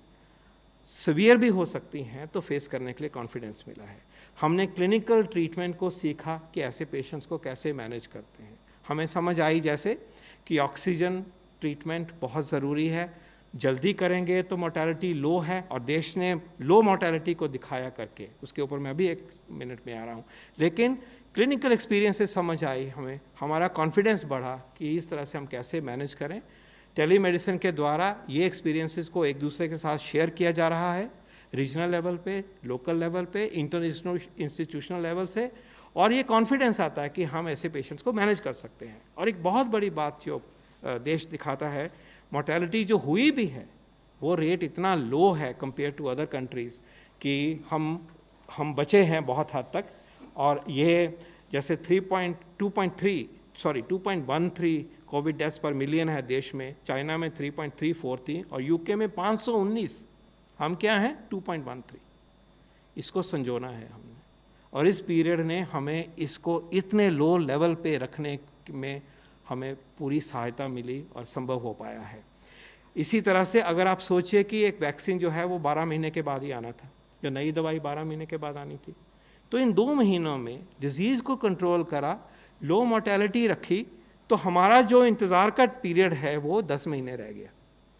सीवियर भी हो सकती हैं, तो फेस करने के लिए कॉन्फिडेंस मिला है। हमने क्लिनिकल ट्रीटमेंट को सीखा कि ऐसे पेशेंट्स को कैसे मैनेज करते हैं। हमें समझ आई जैसे कि ऑक्सीजन ट्रीटमेंट बहुत ज़रूरी है, जल्दी करेंगे तो मोर्टेलिटी लो है, और देश ने लो मोर्टेलिटी को दिखाया करके, उसके ऊपर मैं भी 1 मिनट में आ रहा हूँ। लेकिन क्लिनिकल एक्सपीरियंस से समझ आई हमें, हमारा कॉन्फिडेंस बढ़ा कि इस तरह से हम कैसे मैनेज करें। टेलीमेडिसिन के द्वारा ये एक्सपीरियंसेस को एक दूसरे के साथ शेयर किया जा रहा है, रीजनल लेवल पे, लोकल लेवल पे, इंटरनेशनल इंस्टीट्यूशनल लेवल से, और ये कॉन्फिडेंस आता है कि हम ऐसे पेशेंट्स को मैनेज कर सकते हैं। और एक बहुत बड़ी बात जो देश दिखाता है, मोर्टेलिटी जो हुई भी है वो रेट इतना लो है कंपेयर टू अदर कंट्रीज़ कि हम बचे हैं बहुत हद तक। और ये जैसे 2.13 कोविड डेथ्स पर मिलियन है देश में, चाइना में 3.34 थी, और यूके में 519, हम क्या हैं 2.13। इसको संजोना है हमने, और इस पीरियड ने हमें इसको इतने लो लेवल पे रखने में हमें पूरी सहायता मिली और संभव हो पाया है। इसी तरह से अगर आप सोचिए कि एक वैक्सीन जो है वो 12 महीने के बाद ही आना था, जो नई दवाई 12 महीने के बाद आनी थी, तो इन 2 महीनों में डिजीज़ को कंट्रोल करा, लो मोर्टेलिटी रखी, तो हमारा जो इंतज़ार का पीरियड है वो 10 महीने रह गया।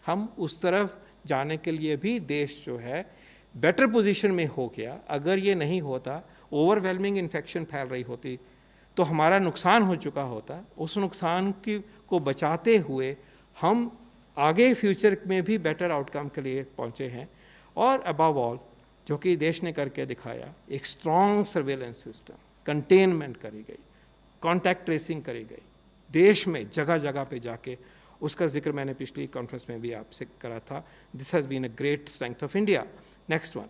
हम उस तरफ जाने के लिए भी देश जो है बेटर पोजीशन में हो गया। अगर ये नहीं होता, ओवरवेलमिंग इन्फेक्शन फैल रही होती, तो हमारा नुकसान हो चुका होता। उस नुकसान को बचाते हुए हम आगे फ्यूचर में भी बेटर आउटकम के लिए पहुँचे हैं। और अबव ऑल जो कि देश ने करके दिखाया, एक स्ट्रॉन्ग सर्वेलेंस सिस्टम, कंटेनमेंट करी गई, कॉन्टैक्ट ट्रेसिंग करी गई देश में जगह जगह पे जाके, उसका जिक्र मैंने पिछली कॉन्फ्रेंस में भी आपसे करा था। This has been a great strength of India. Next one,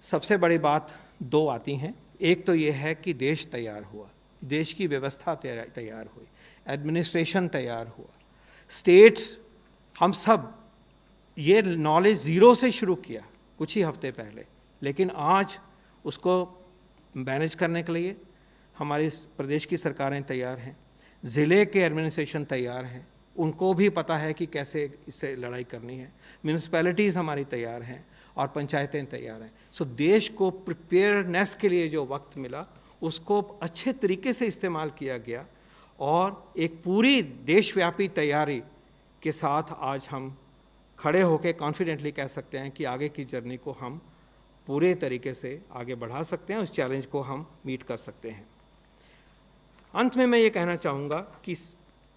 सबसे बड़ी बात 2 आती हैं। एक तो ये है कि देश तैयार हुआ, देश की व्यवस्था तैयार हुई, एडमिनिस्ट्रेशन तैयार हुआ, स्टेट्स, हम सब ये नॉलेज ज़ीरो से शुरू किया कुछ ही हफ्ते पहले, लेकिन आज उसको मैनेज करने के लिए हमारी प्रदेश की सरकारें तैयार हैं, ज़िले के एडमिनिस्ट्रेशन तैयार हैं, उनको भी पता है कि कैसे इससे लड़ाई करनी है, म्यूनिसिपैलिटीज़ हमारी तैयार हैं और पंचायतें तैयार हैं। सो देश को प्रिपेयरनेस के लिए जो वक्त मिला उसको अच्छे तरीके से इस्तेमाल किया गया, और एक पूरी देशव्यापी तैयारी के साथ आज हम खड़े होकर कॉन्फिडेंटली कह सकते हैं कि आगे की जर्नी को हम पूरे तरीके से आगे बढ़ा सकते हैं, उस चैलेंज को हम मीट कर सकते हैं। अंत में मैं ये कहना चाहूँगा कि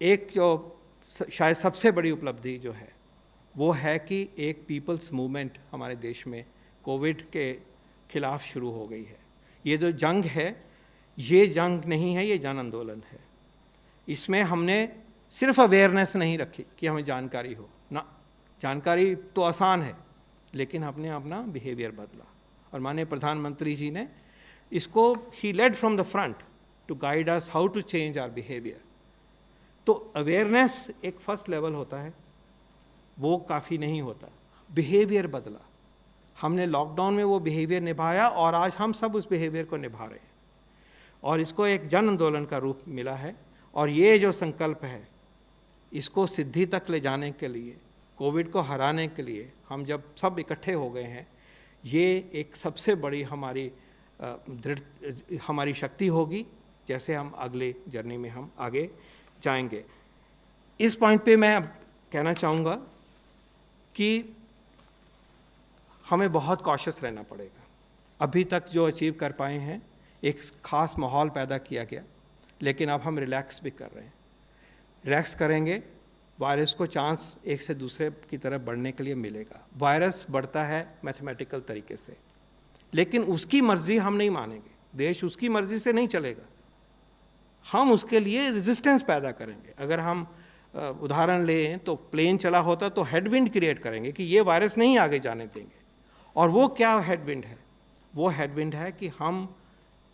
एक जो शायद सबसे बड़ी उपलब्धि जो है वो है कि एक पीपल्स मूवमेंट हमारे देश में कोविड के खिलाफ शुरू हो गई है। ये जो जंग है, ये जंग नहीं है, ये जन आंदोलन है। इसमें हमने सिर्फ अवेयरनेस नहीं रखी कि हमें जानकारी हो ना, जानकारी तो आसान है, लेकिन हमने अपना बिहेवियर बदला। और माननीय प्रधानमंत्री जी ने इसको, he led from the front to guide us how to change our behaviour. तो अवेयरनेस एक फर्स्ट लेवल होता है, वो काफ़ी नहीं होता, बिहेवियर बदला। हमने लॉकडाउन में वो बिहेवियर निभाया और आज हम सब उस बिहेवियर को निभा रहे हैं और इसको एक जन आंदोलन का रूप मिला है। और ये जो संकल्प है, इसको सिद्धि तक ले जाने के लिए, कोविड को हराने के लिए हम जब सब इकट्ठे हो गए हैं, ये एक सबसे बड़ी हमारी शक्ति होगी, जैसे हम अगले जर्नी में हम आगे जाएंगे। इस पॉइंट पे मैं कहना चाहूँगा कि हमें बहुत कॉशियस रहना पड़ेगा। अभी तक जो अचीव कर पाए हैं, एक ख़ास माहौल पैदा किया गया, लेकिन अब हम रिलैक्स भी कर रहे हैं। रिलैक्स करेंगे, वायरस को चांस एक से दूसरे की तरफ बढ़ने के लिए मिलेगा। वायरस बढ़ता है मैथमेटिकल तरीके से, लेकिन उसकी मर्ज़ी हम नहीं मानेंगे। देश उसकी मर्ज़ी से नहीं चलेगा, हम उसके लिए रेजिस्टेंस पैदा करेंगे। अगर हम उदाहरण लें तो प्लेन चला होता तो हेडविंड क्रिएट करेंगे कि ये वायरस नहीं आगे जाने देंगे। और वो क्या हेडविंड है? वो हेडविंड है कि हम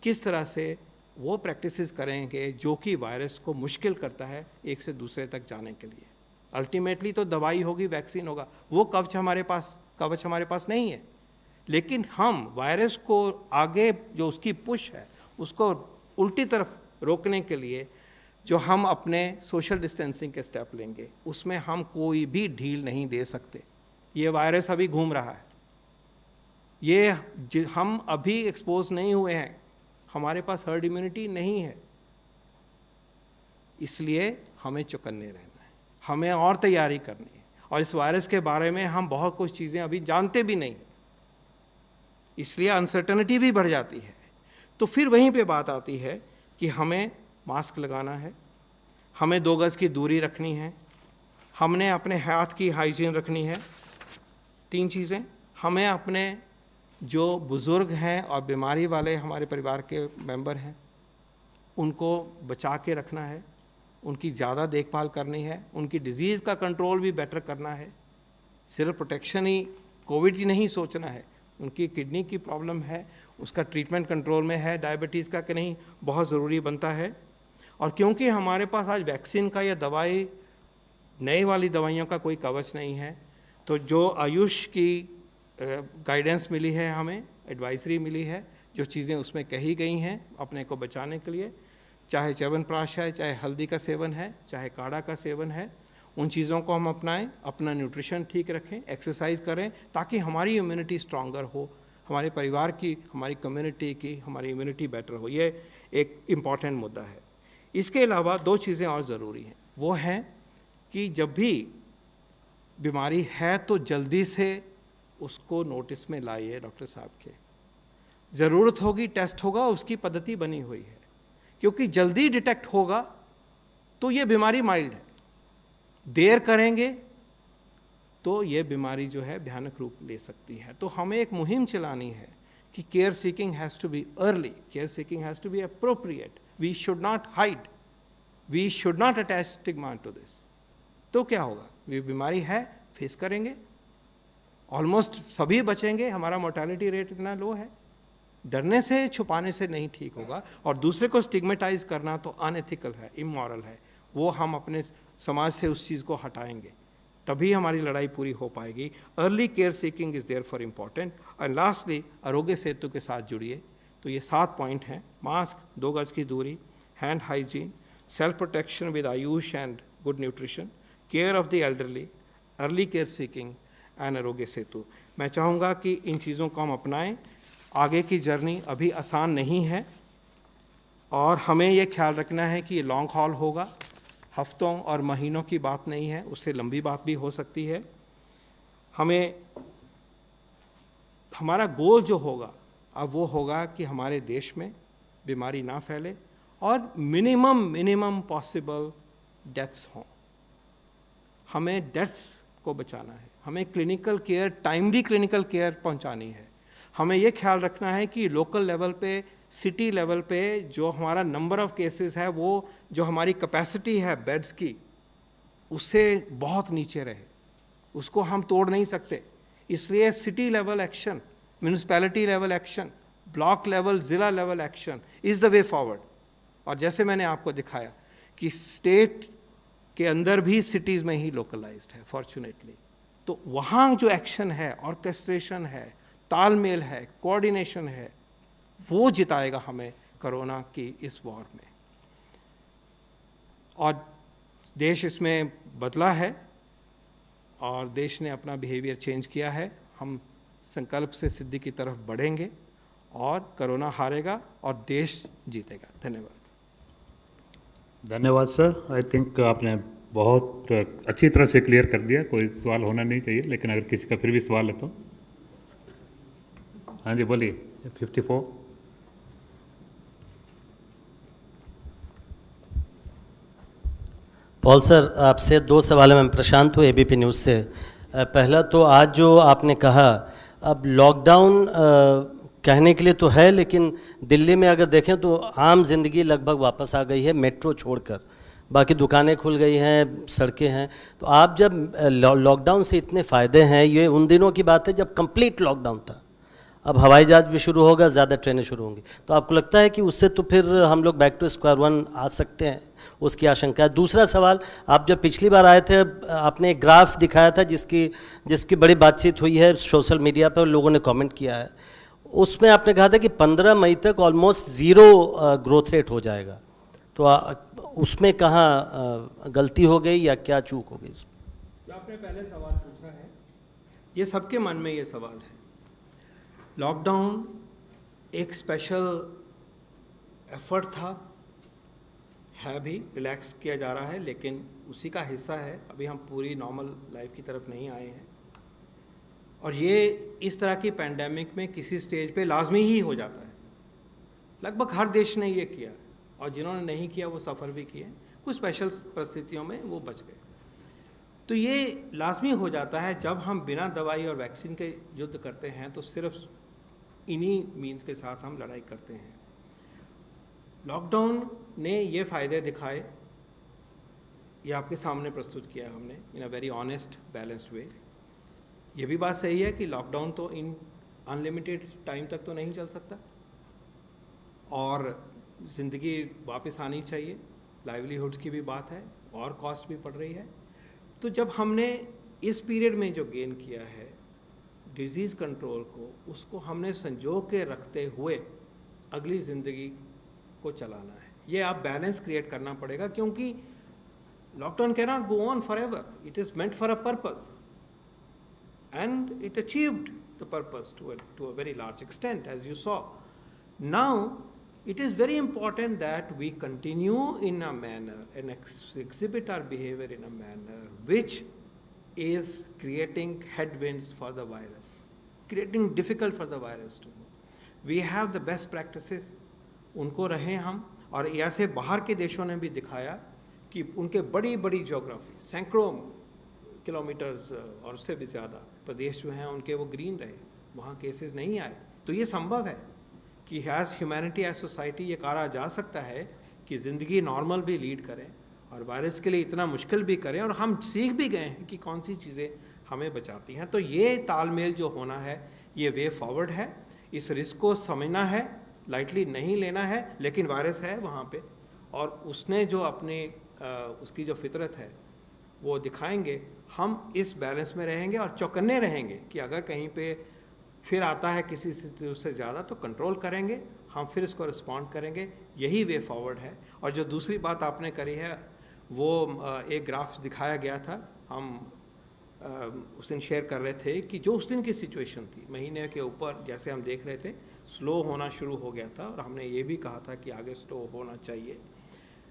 किस तरह से वो प्रैक्टिसेस करेंगे जो कि वायरस को मुश्किल करता है एक से दूसरे तक जाने के लिए। अल्टीमेटली तो दवाई होगी, वैक्सीन होगा, वो कवच हमारे पास नहीं है। लेकिन हम वायरस को आगे जो उसकी पुश है, उसको उल्टी तरफ रोकने के लिए जो हम अपने सोशल डिस्टेंसिंग के स्टेप लेंगे, उसमें हम कोई भी ढील नहीं दे सकते। ये वायरस अभी घूम रहा है, हम अभी एक्सपोज नहीं हुए हैं, हमारे पास हर्ड इम्यूनिटी नहीं है, इसलिए हमें चौकन्ने रहना है, हमें और तैयारी करनी है। और इस वायरस के बारे में हम बहुत कुछ चीज़ें अभी जानते भी नहीं, इसलिए अनसर्टनिटी भी बढ़ जाती है। तो फिर वहीं पे बात आती है कि हमें मास्क लगाना है, हमें 2 गज की दूरी रखनी है, हमने अपने हाथ की हाइजीन रखनी है। 3 चीज़ें, हमें अपने जो बुज़ुर्ग हैं और बीमारी वाले हमारे परिवार के मेंबर हैं, उनको बचा के रखना है, उनकी ज़्यादा देखभाल करनी है, उनकी डिज़ीज़ का कंट्रोल भी बेटर करना है। सिर्फ प्रोटेक्शन ही, कोविड ही नहीं सोचना है, उनकी किडनी की प्रॉब्लम है, उसका ट्रीटमेंट कंट्रोल में है, डायबिटीज़ का कि नहीं, बहुत ज़रूरी बनता है। और क्योंकि हमारे पास आज वैक्सीन का या दवाई, नई वाली दवाइयों का कोई कवच नहीं है, तो जो आयुष की गाइडेंस मिली है, हमें एडवाइजरी मिली है, जो चीज़ें उसमें कही गई हैं अपने को बचाने के लिए, चाहे च्यवनप्राश है, चाहे हल्दी का सेवन है, चाहे काढ़ा का सेवन है, उन चीज़ों को हम अपनाएं, अपना न्यूट्रिशन ठीक रखें, एक्सरसाइज करें, ताकि हमारी इम्यूनिटी स्ट्रॉन्गर हो, हमारे परिवार की, हमारी कम्युनिटी की, हमारी इम्यूनिटी बेटर हो। ये एक इम्पॉर्टेंट मुद्दा है। इसके अलावा 2 चीज़ें और ज़रूरी हैं, वो हैं कि जब भी बीमारी है तो जल्दी से उसको नोटिस में लाइए डॉक्टर साहब के। ज़रूरत होगी टेस्ट होगा, उसकी पद्धति बनी हुई है, क्योंकि जल्दी डिटेक्ट होगा तो ये बीमारी माइल्ड है, देर करेंगे तो ये बीमारी जो है भयानक रूप ले सकती है। तो हमें एक मुहिम चलानी है कि care seeking has to be early, care seeking has to be appropriate, we should not hide, we should not attach stigma to this. तो क्या होगा, ये बीमारी है, फेस करेंगे, ऑलमोस्ट सभी बचेंगे, हमारा मोर्टेलिटी रेट इतना लो है, डरने से, छुपाने से नहीं ठीक होगा। और दूसरे को स्टिग्मेटाइज करना तो अनएथिकल है, इमोरल है, वो हम अपने समाज से उस चीज़ को हटाएंगे, तभी हमारी लड़ाई पूरी हो पाएगी। Early care seeking is there for important. And lastly, Aarogya Setu के साथ जुड़िए। तो ये 7 पॉइंट हैं: मास्क, 2 गज की दूरी, hand hygiene, self protection with Ayush and good nutrition, care of the elderly, early care seeking and Aarogya Setu. मैं चाहूँगा कि इन चीज़ों को हम अपनाएं। आगे की जर्नी अभी आसान नहीं है और हमें ये ख्याल रखना है कि ये लॉन्ग हॉल होगा, हफ्तों और महीनों की बात नहीं है, उससे लंबी बात भी हो सकती है। हमारा गोल जो होगा अब वो होगा कि हमारे देश में बीमारी ना फैले और मिनिमम पॉसिबल डेथ्स हों। हमें डेथ्स को बचाना है, हमें clinical care, timely clinical care पहुंचानी है। हमें ये ख्याल रखना है कि लोकल लेवल पे, सिटी लेवल पे जो हमारा नंबर ऑफ़ केसेस है, वो जो हमारी कैपेसिटी है बेड्स की, उससे बहुत नीचे रहे, उसको हम तोड़ नहीं सकते। इसलिए city level action, municipality level action, block level, ज़िला level action is the way forward. और जैसे मैंने आपको दिखाया कि स्टेट के अंदर भी सिटीज़ में ही लोकलाइज्ड है फॉर्चुनेटली, तो वहाँ जो एक्शन है, ऑर्केस्ट्रेशन है, तालमेल है, कोऑर्डिनेशन है, वो जिताएगा हमें कोरोना की इस वॉर में। और देश इसमें बदला है और देश ने अपना बिहेवियर चेंज किया है। हम संकल्प से सिद्धि की तरफ बढ़ेंगे और कोरोना हारेगा और देश जीतेगा। धन्यवाद। धन्यवाद सर। आई थिंक आपने बहुत अच्छी तरह से क्लियर कर दिया, कोई सवाल होना नहीं चाहिए, लेकिन अगर किसी का फिर भी सवाल है तो हाँ जी बोलिए। 54। पॉल सर, आपसे 2 सवाल है। मैं प्रशांत हूँ एबीपी न्यूज़ से। पहला तो आज जो आपने कहा, अब लॉकडाउन कहने के लिए तो है, लेकिन दिल्ली में अगर देखें तो आम जिंदगी लगभग वापस आ गई है मेट्रो छोड़कर, बाकी दुकानें खुल गई हैं, सड़कें हैं। तो आप जब लॉकडाउन से इतने फ़ायदे हैं, ये उन दिनों की बात है जब कंप्लीट लॉकडाउन था। अब हवाई जहाज़ भी शुरू होगा, ज़्यादा ट्रेनें शुरू होंगी, तो आपको लगता है कि उससे तो फिर हम लोग बैक टू स्क्वायर वन आ सकते हैं? उसकी आशंका है। दूसरा सवाल, आप जब पिछली बार आए थे आपने एक ग्राफ दिखाया था जिसकी बड़ी बातचीत हुई है सोशल मीडिया पर, लोगों ने कमेंट किया है। उसमें आपने कहा था कि 15 मई तक ऑलमोस्ट ज़ीरो ग्रोथ रेट हो जाएगा। तो उसमें कहाँ गलती हो गई या क्या चूक हो गई? जो आपने पहले सवाल पूछा है, ये सबके मन में ये सवाल है। लॉकडाउन एक स्पेशल एफर्ट था, है भी, रिलैक्स किया जा रहा है, लेकिन उसी का हिस्सा है। अभी हम पूरी नॉर्मल लाइफ की तरफ नहीं आए हैं और ये इस तरह की पैंडेमिक में किसी स्टेज पे लाजमी ही हो जाता है। लगभग हर देश ने ये किया और जिन्होंने नहीं किया वो सफ़र भी किए, कुछ स्पेशल परिस्थितियों में वो बच गए। तो ये लाजमी हो जाता है जब हम बिना दवाई और वैक्सीन के युद्ध करते हैं, तो सिर्फ इन्हीं मीन्स के साथ हम लड़ाई करते हैं। लॉकडाउन ने ये फ़ायदे दिखाए, ये आपके सामने प्रस्तुत किया हमने in a very honest balanced way. ये भी बात सही है कि लॉकडाउन तो इन अनलिमिटेड टाइम तक तो नहीं चल सकता और ज़िंदगी वापस आनी चाहिए, लाइवलीहुड्स की भी बात है और कॉस्ट भी पड़ रही है। तो जब हमने इस पीरियड में जो गेन किया है डिज़ीज़ कंट्रोल को, उसको हमने संजो के रखते हुए अगली ज़िंदगी को चलाना है। ये आप बैलेंस क्रिएट करना पड़ेगा, क्योंकि lockdown can not go on for ever, it is meant for a purpose and it achieved the purpose to a very large extent, as you saw. Now it is very important that we continue in a manner and exhibit our behavior in a manner which is creating headwinds for the virus, creating difficult for the virus to move. We have the best practices, उनको रहें हम। और ऐसे बाहर के देशों ने भी दिखाया कि उनके बड़ी बड़ी ज्योग्राफी, सैकड़ों किलोमीटर्स और उससे भी ज़्यादा प्रदेश जो हैं उनके वो ग्रीन रहे, वहाँ केसेस नहीं आए। तो ये संभव है कि एज ह्यूमैनिटी, एज सोसाइटी ये कहा जा सकता है कि ज़िंदगी नॉर्मल भी लीड करें और वायरस के लिए इतना मुश्किल भी करें, और हम सीख भी गए हैं कि कौन सी चीज़ें हमें बचाती हैं। तो ये तालमेल जो होना है, ये वे फॉरवर्ड है। इस रिस्क को समझना है, लाइटली नहीं लेना है, लेकिन वायरस है वहाँ पे और उसने जो अपने उसकी जो फितरत है वो दिखाएंगे। हम इस बैलेंस में रहेंगे और चौकन्ने रहेंगे कि अगर कहीं पे फिर आता है किसी से ज़्यादा तो कंट्रोल करेंगे, हम फिर इसको रिस्पॉन्ड करेंगे। यही वे फॉरवर्ड है। और जो दूसरी बात आपने करी है, वो एक ग्राफ दिखाया गया था, हम उस दिन शेयर कर रहे थे कि जो उस दिन की सिचुएशन थी, महीने के ऊपर जैसे हम देख रहे थे स्लो होना शुरू हो गया था और हमने ये भी कहा था कि आगे स्लो होना चाहिए।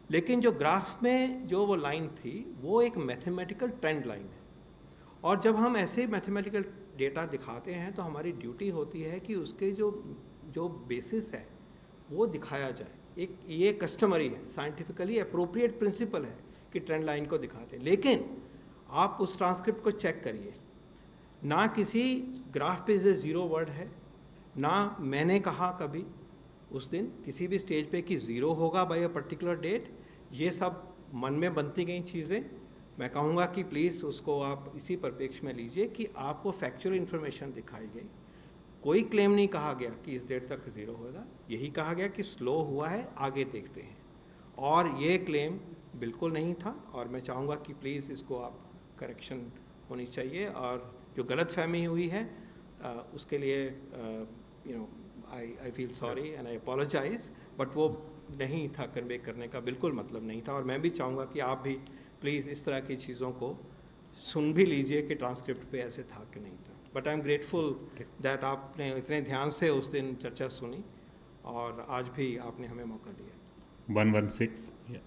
लेकिन जो ग्राफ में जो वो लाइन थी वो एक मैथमेटिकल ट्रेंड लाइन है, और जब हम ऐसे मैथमेटिकल डेटा दिखाते हैं तो हमारी ड्यूटी होती है कि उसके जो बेसिस है वो दिखाया जाए। एक ये कस्टमरी है, साइंटिफिकली अप्रोप्रिएट प्रिंसिपल है कि ट्रेंड लाइन को दिखाते हैं। लेकिन आप उस ट्रांसक्रिप्ट को चेक करिए, ना किसी ग्राफ पे से ज़ीरो वर्ड है, ना मैंने कहा कभी उस दिन किसी भी स्टेज पे कि ज़ीरो होगा बाय अ पर्टिकुलर डेट। ये सब मन में बनती गई चीज़ें, मैं कहूँगा कि प्लीज़ उसको आप इसी परिप्रेक्ष्य में लीजिए कि आपको फैक्चुअल इन्फॉर्मेशन दिखाई गई। कोई क्लेम नहीं कहा गया कि इस डेट तक ज़ीरो होगा, यही कहा गया कि स्लो हुआ है, आगे देखते हैं। और ये क्लेम बिल्कुल नहीं था, और मैं चाहूँगा कि प्लीज़ इसको आप करेक्शन होनी चाहिए, और जो गलत फहमी हुई है उसके लिए I feel sorry and I apologise, but वो नहीं था, कन्वे करने का बिल्कुल मतलब नहीं था। और मैं भी चाहूँगा कि आप भी प्लीज़ इस तरह की चीज़ों को सुन भी लीजिए कि ट्रांसक्रिप्ट पे ऐसे था कि नहीं था। But I am grateful that आपने इतने ध्यान से उस दिन चर्चा सुनी, और आज भी आपने हमें मौका दिया। 116 yeah.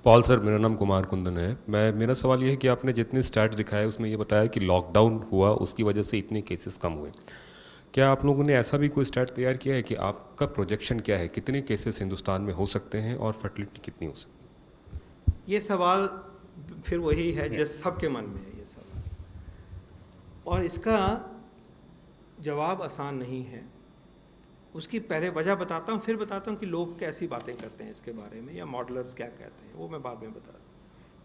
पॉल सर, मेरा नाम कुमार कुंदन है। मेरा सवाल ये है कि आपने जितने स्टैट दिखाए उसमें ये बताया कि लॉकडाउन हुआ उसकी वजह से इतने केसेस कम हुए। क्या आप लोगों ने ऐसा भी कोई स्टैट तैयार किया है कि आपका प्रोजेक्शन क्या है, कितने केसेस हिंदुस्तान में हो सकते हैं और फर्टिलिटी कितनी हो सकती है? ये सवाल फिर वही है जो सबके मन में है ये सवाल, और इसका जवाब आसान नहीं है। उसकी पहले वजह बताता हूँ, फिर बताता हूँ कि लोग कैसी बातें करते हैं इसके बारे में, या मॉडलर्स क्या कहते हैं, वो मैं बाद में बता दूँ।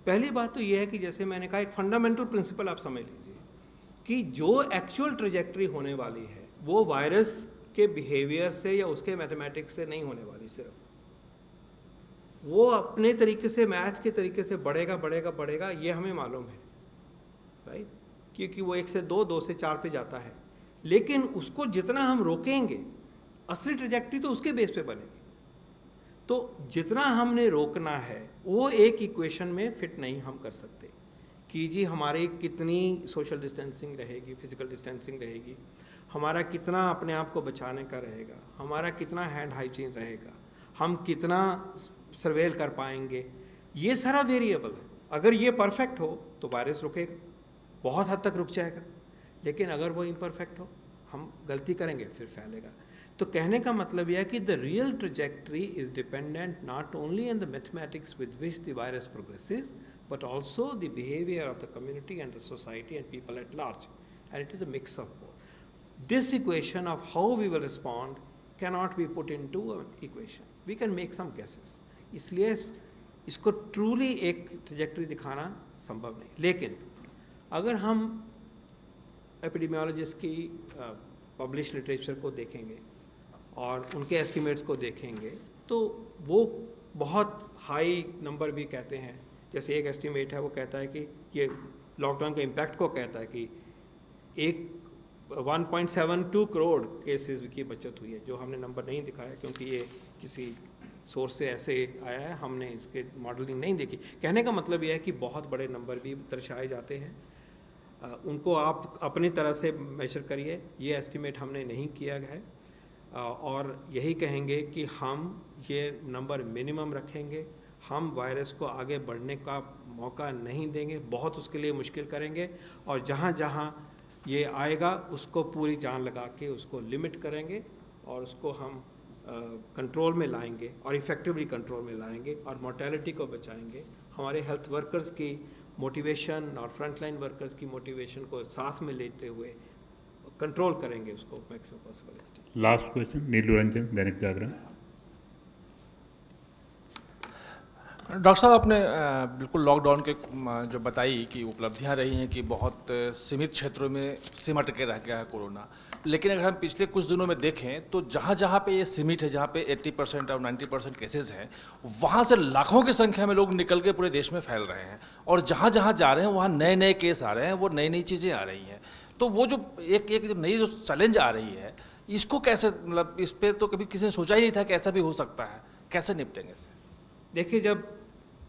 पहली बात तो ये है कि जैसे मैंने कहा, एक फंडामेंटल प्रिंसिपल आप समझ लीजिए कि जो एक्चुअल ट्रेजेक्ट्री होने वाली है वो वायरस के बिहेवियर से या उसके मैथमेटिक्स से नहीं होने वाली। सिर्फ वो अपने तरीके से, मैथ के तरीके से बढ़ेगा बढ़ेगा बढ़ेगा, ये हमें मालूम है, राइट, क्योंकि वो 1 से 2, 2 से 4 पे जाता है। लेकिन उसको जितना हम रोकेंगे, असली ट्रेजेक्ट्री तो उसके बेस पे बनेगी। तो जितना हमने रोकना है वो एक इक्वेशन में फिट नहीं हम कर सकते कि जी हमारी कितनी सोशल डिस्टेंसिंग रहेगी, फिजिकल डिस्टेंसिंग रहेगी, हमारा कितना अपने आप को बचाने का रहेगा, हमारा कितना हैंड हाइजीन रहेगा, हम कितना सर्वेल कर पाएंगे, ये सारा वेरिएबल है। अगर ये परफेक्ट हो तो वायरस रुकेगा, बहुत हद तक रुक जाएगा। लेकिन अगर वो इम्परफेक्ट हो, हम गलती करेंगे, फिर फैलेगा। तो कहने का मतलब यह है कि the real trajectory is dependent not only on the mathematics with which the virus progresses, but also the behavior of the community and the society and people at large, and it is a mix of both. This equation of how we will respond cannot be put into an equation. We can make some guesses. इसलिए इसको truly एक trajectory दिखाना संभव नहीं। लेकिन अगर हम epidemiologist की published literature को देखेंगे और उनके estimates को देखेंगे, तो वो बहुत हाई नंबर भी कहते हैं। जैसे एक एस्टिमेट है, वो कहता है कि ये लॉकडाउन के इम्पैक्ट को कहता है कि 1.72 करोड़ केसेस की बचत हुई है, जो हमने नंबर नहीं दिखाया क्योंकि ये किसी सोर्स से ऐसे आया है, हमने इसके मॉडलिंग नहीं देखी। कहने का मतलब यह है कि बहुत बड़े नंबर भी दर्शाए जाते हैं, उनको आप अपनी तरह से मेजर करिए। ये एस्टिमेट हमने नहीं किया है, और यही कहेंगे कि हम ये नंबर मिनिमम रखेंगे। हम वायरस को आगे बढ़ने का मौका नहीं देंगे, बहुत उसके लिए मुश्किल करेंगे, और जहाँ जहाँ ये आएगा उसको पूरी जान लगा के उसको लिमिट करेंगे, और उसको हम कंट्रोल में लाएंगे, और इफ़ेक्टिवली कंट्रोल में लाएंगे, और मोर्टेलिटी को बचाएंगे। हमारे हेल्थ वर्कर्स की मोटिवेशन और फ्रंटलाइन वर्कर्स की मोटिवेशन को साथ में लेते हुए कंट्रोल करेंगे उसको maximum possible extent. Last question, Neelu Ranjan, Dainik Jagran. Doctor साहब, आपने बिल्कुल लॉकडाउन के जो बताई कि उपलब्धियां रही हैं कि बहुत सीमित क्षेत्रों में सिमट के रह गया है कोरोना, लेकिन अगर हम पिछले कुछ दिनों में देखें तो जहाँ जहाँ पे ये सीमित है, जहाँ पे 80% और 90% केसेस हैं, वहाँ से लाखों की संख्या में लोग निकल के पूरे देश में फैल रहे हैं, और जहाँ जहाँ जा रहे हैं वहाँ नए नए केस आ रहे हैं, वो नई नई चीज़ें आ रही हैं। तो वो जो एक जो नई जो चैलेंज आ रही है, इसको कैसे, मतलब इस पर तो कभी किसी ने सोचा ही नहीं था कि ऐसा भी हो सकता है, कैसे निपटेंगे इससे? देखिए, जब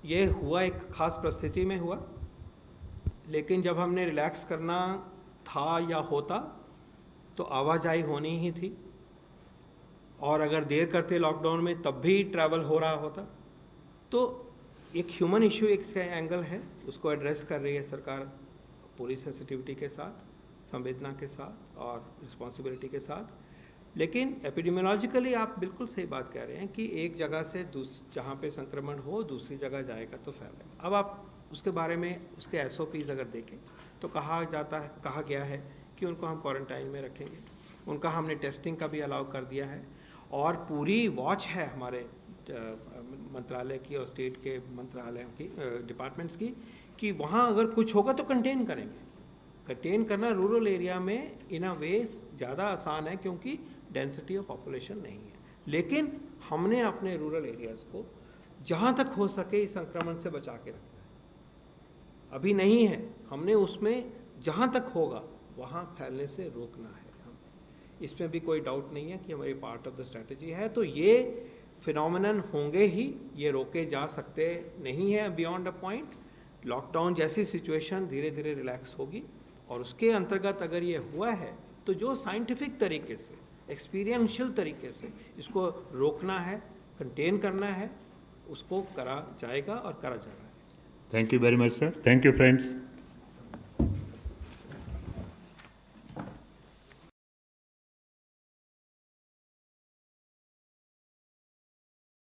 ये हुआ एक ख़ास परिस्थिति में हुआ, लेकिन जब हमने रिलैक्स करना था या होता तो आवाजाही होनी ही थी, और अगर देर करते लॉकडाउन में तब भी ट्रैवल हो रहा होता। तो एक ह्यूमन इशू एक से एंगल है, उसको एड्रेस कर रही है सरकार पूरी सेंसिटिविटी के साथ, संवेदना के साथ और रिस्पॉन्सिबिलिटी के साथ। लेकिन एपिडेमियोलॉजिकली आप बिल्कुल सही बात कह रहे हैं कि एक जगह से जहाँ पे संक्रमण हो दूसरी जगह जाएगा तो फैलेगा। अब आप उसके बारे में उसके SOPs अगर देखें तो कहा गया है कि उनको हम क्वारंटाइन में रखेंगे, उनका हमने टेस्टिंग का भी अलाउ कर दिया है, और पूरी वॉच है हमारे मंत्रालय की और स्टेट के मंत्रालयों की डिपार्टमेंट्स की कि वहाँ अगर कुछ होगा तो कंटेन करेंगे। कंटेन करना रूरल एरिया में इन अ वे ज़्यादा आसान है क्योंकि डेंसिटी ऑफ पॉपुलेशन नहीं है, लेकिन हमने अपने रूरल एरियाज़ को जहाँ तक हो सके इस संक्रमण से बचा के रखना है। अभी नहीं है, हमने उसमें जहाँ तक होगा वहाँ फैलने से रोकना है। इसमें भी कोई डाउट नहीं है कि हमारी पार्ट ऑफ द स्ट्रैटेजी है। तो ये फिनोमिनन होंगे ही, ये रोके जा सकते नहीं है बियॉन्ड अ पॉइंट। लॉकडाउन जैसी सिचुएशन धीरे धीरे रिलैक्स होगी और उसके अंतर्गत अगर ये हुआ है तो जो साइंटिफिक तरीके से, एक्सपीरियंशियल तरीके से इसको रोकना है, कंटेन करना है, उसको करा जाएगा और करा जा रहा है। Thank you very much, sir. Thank you, friends.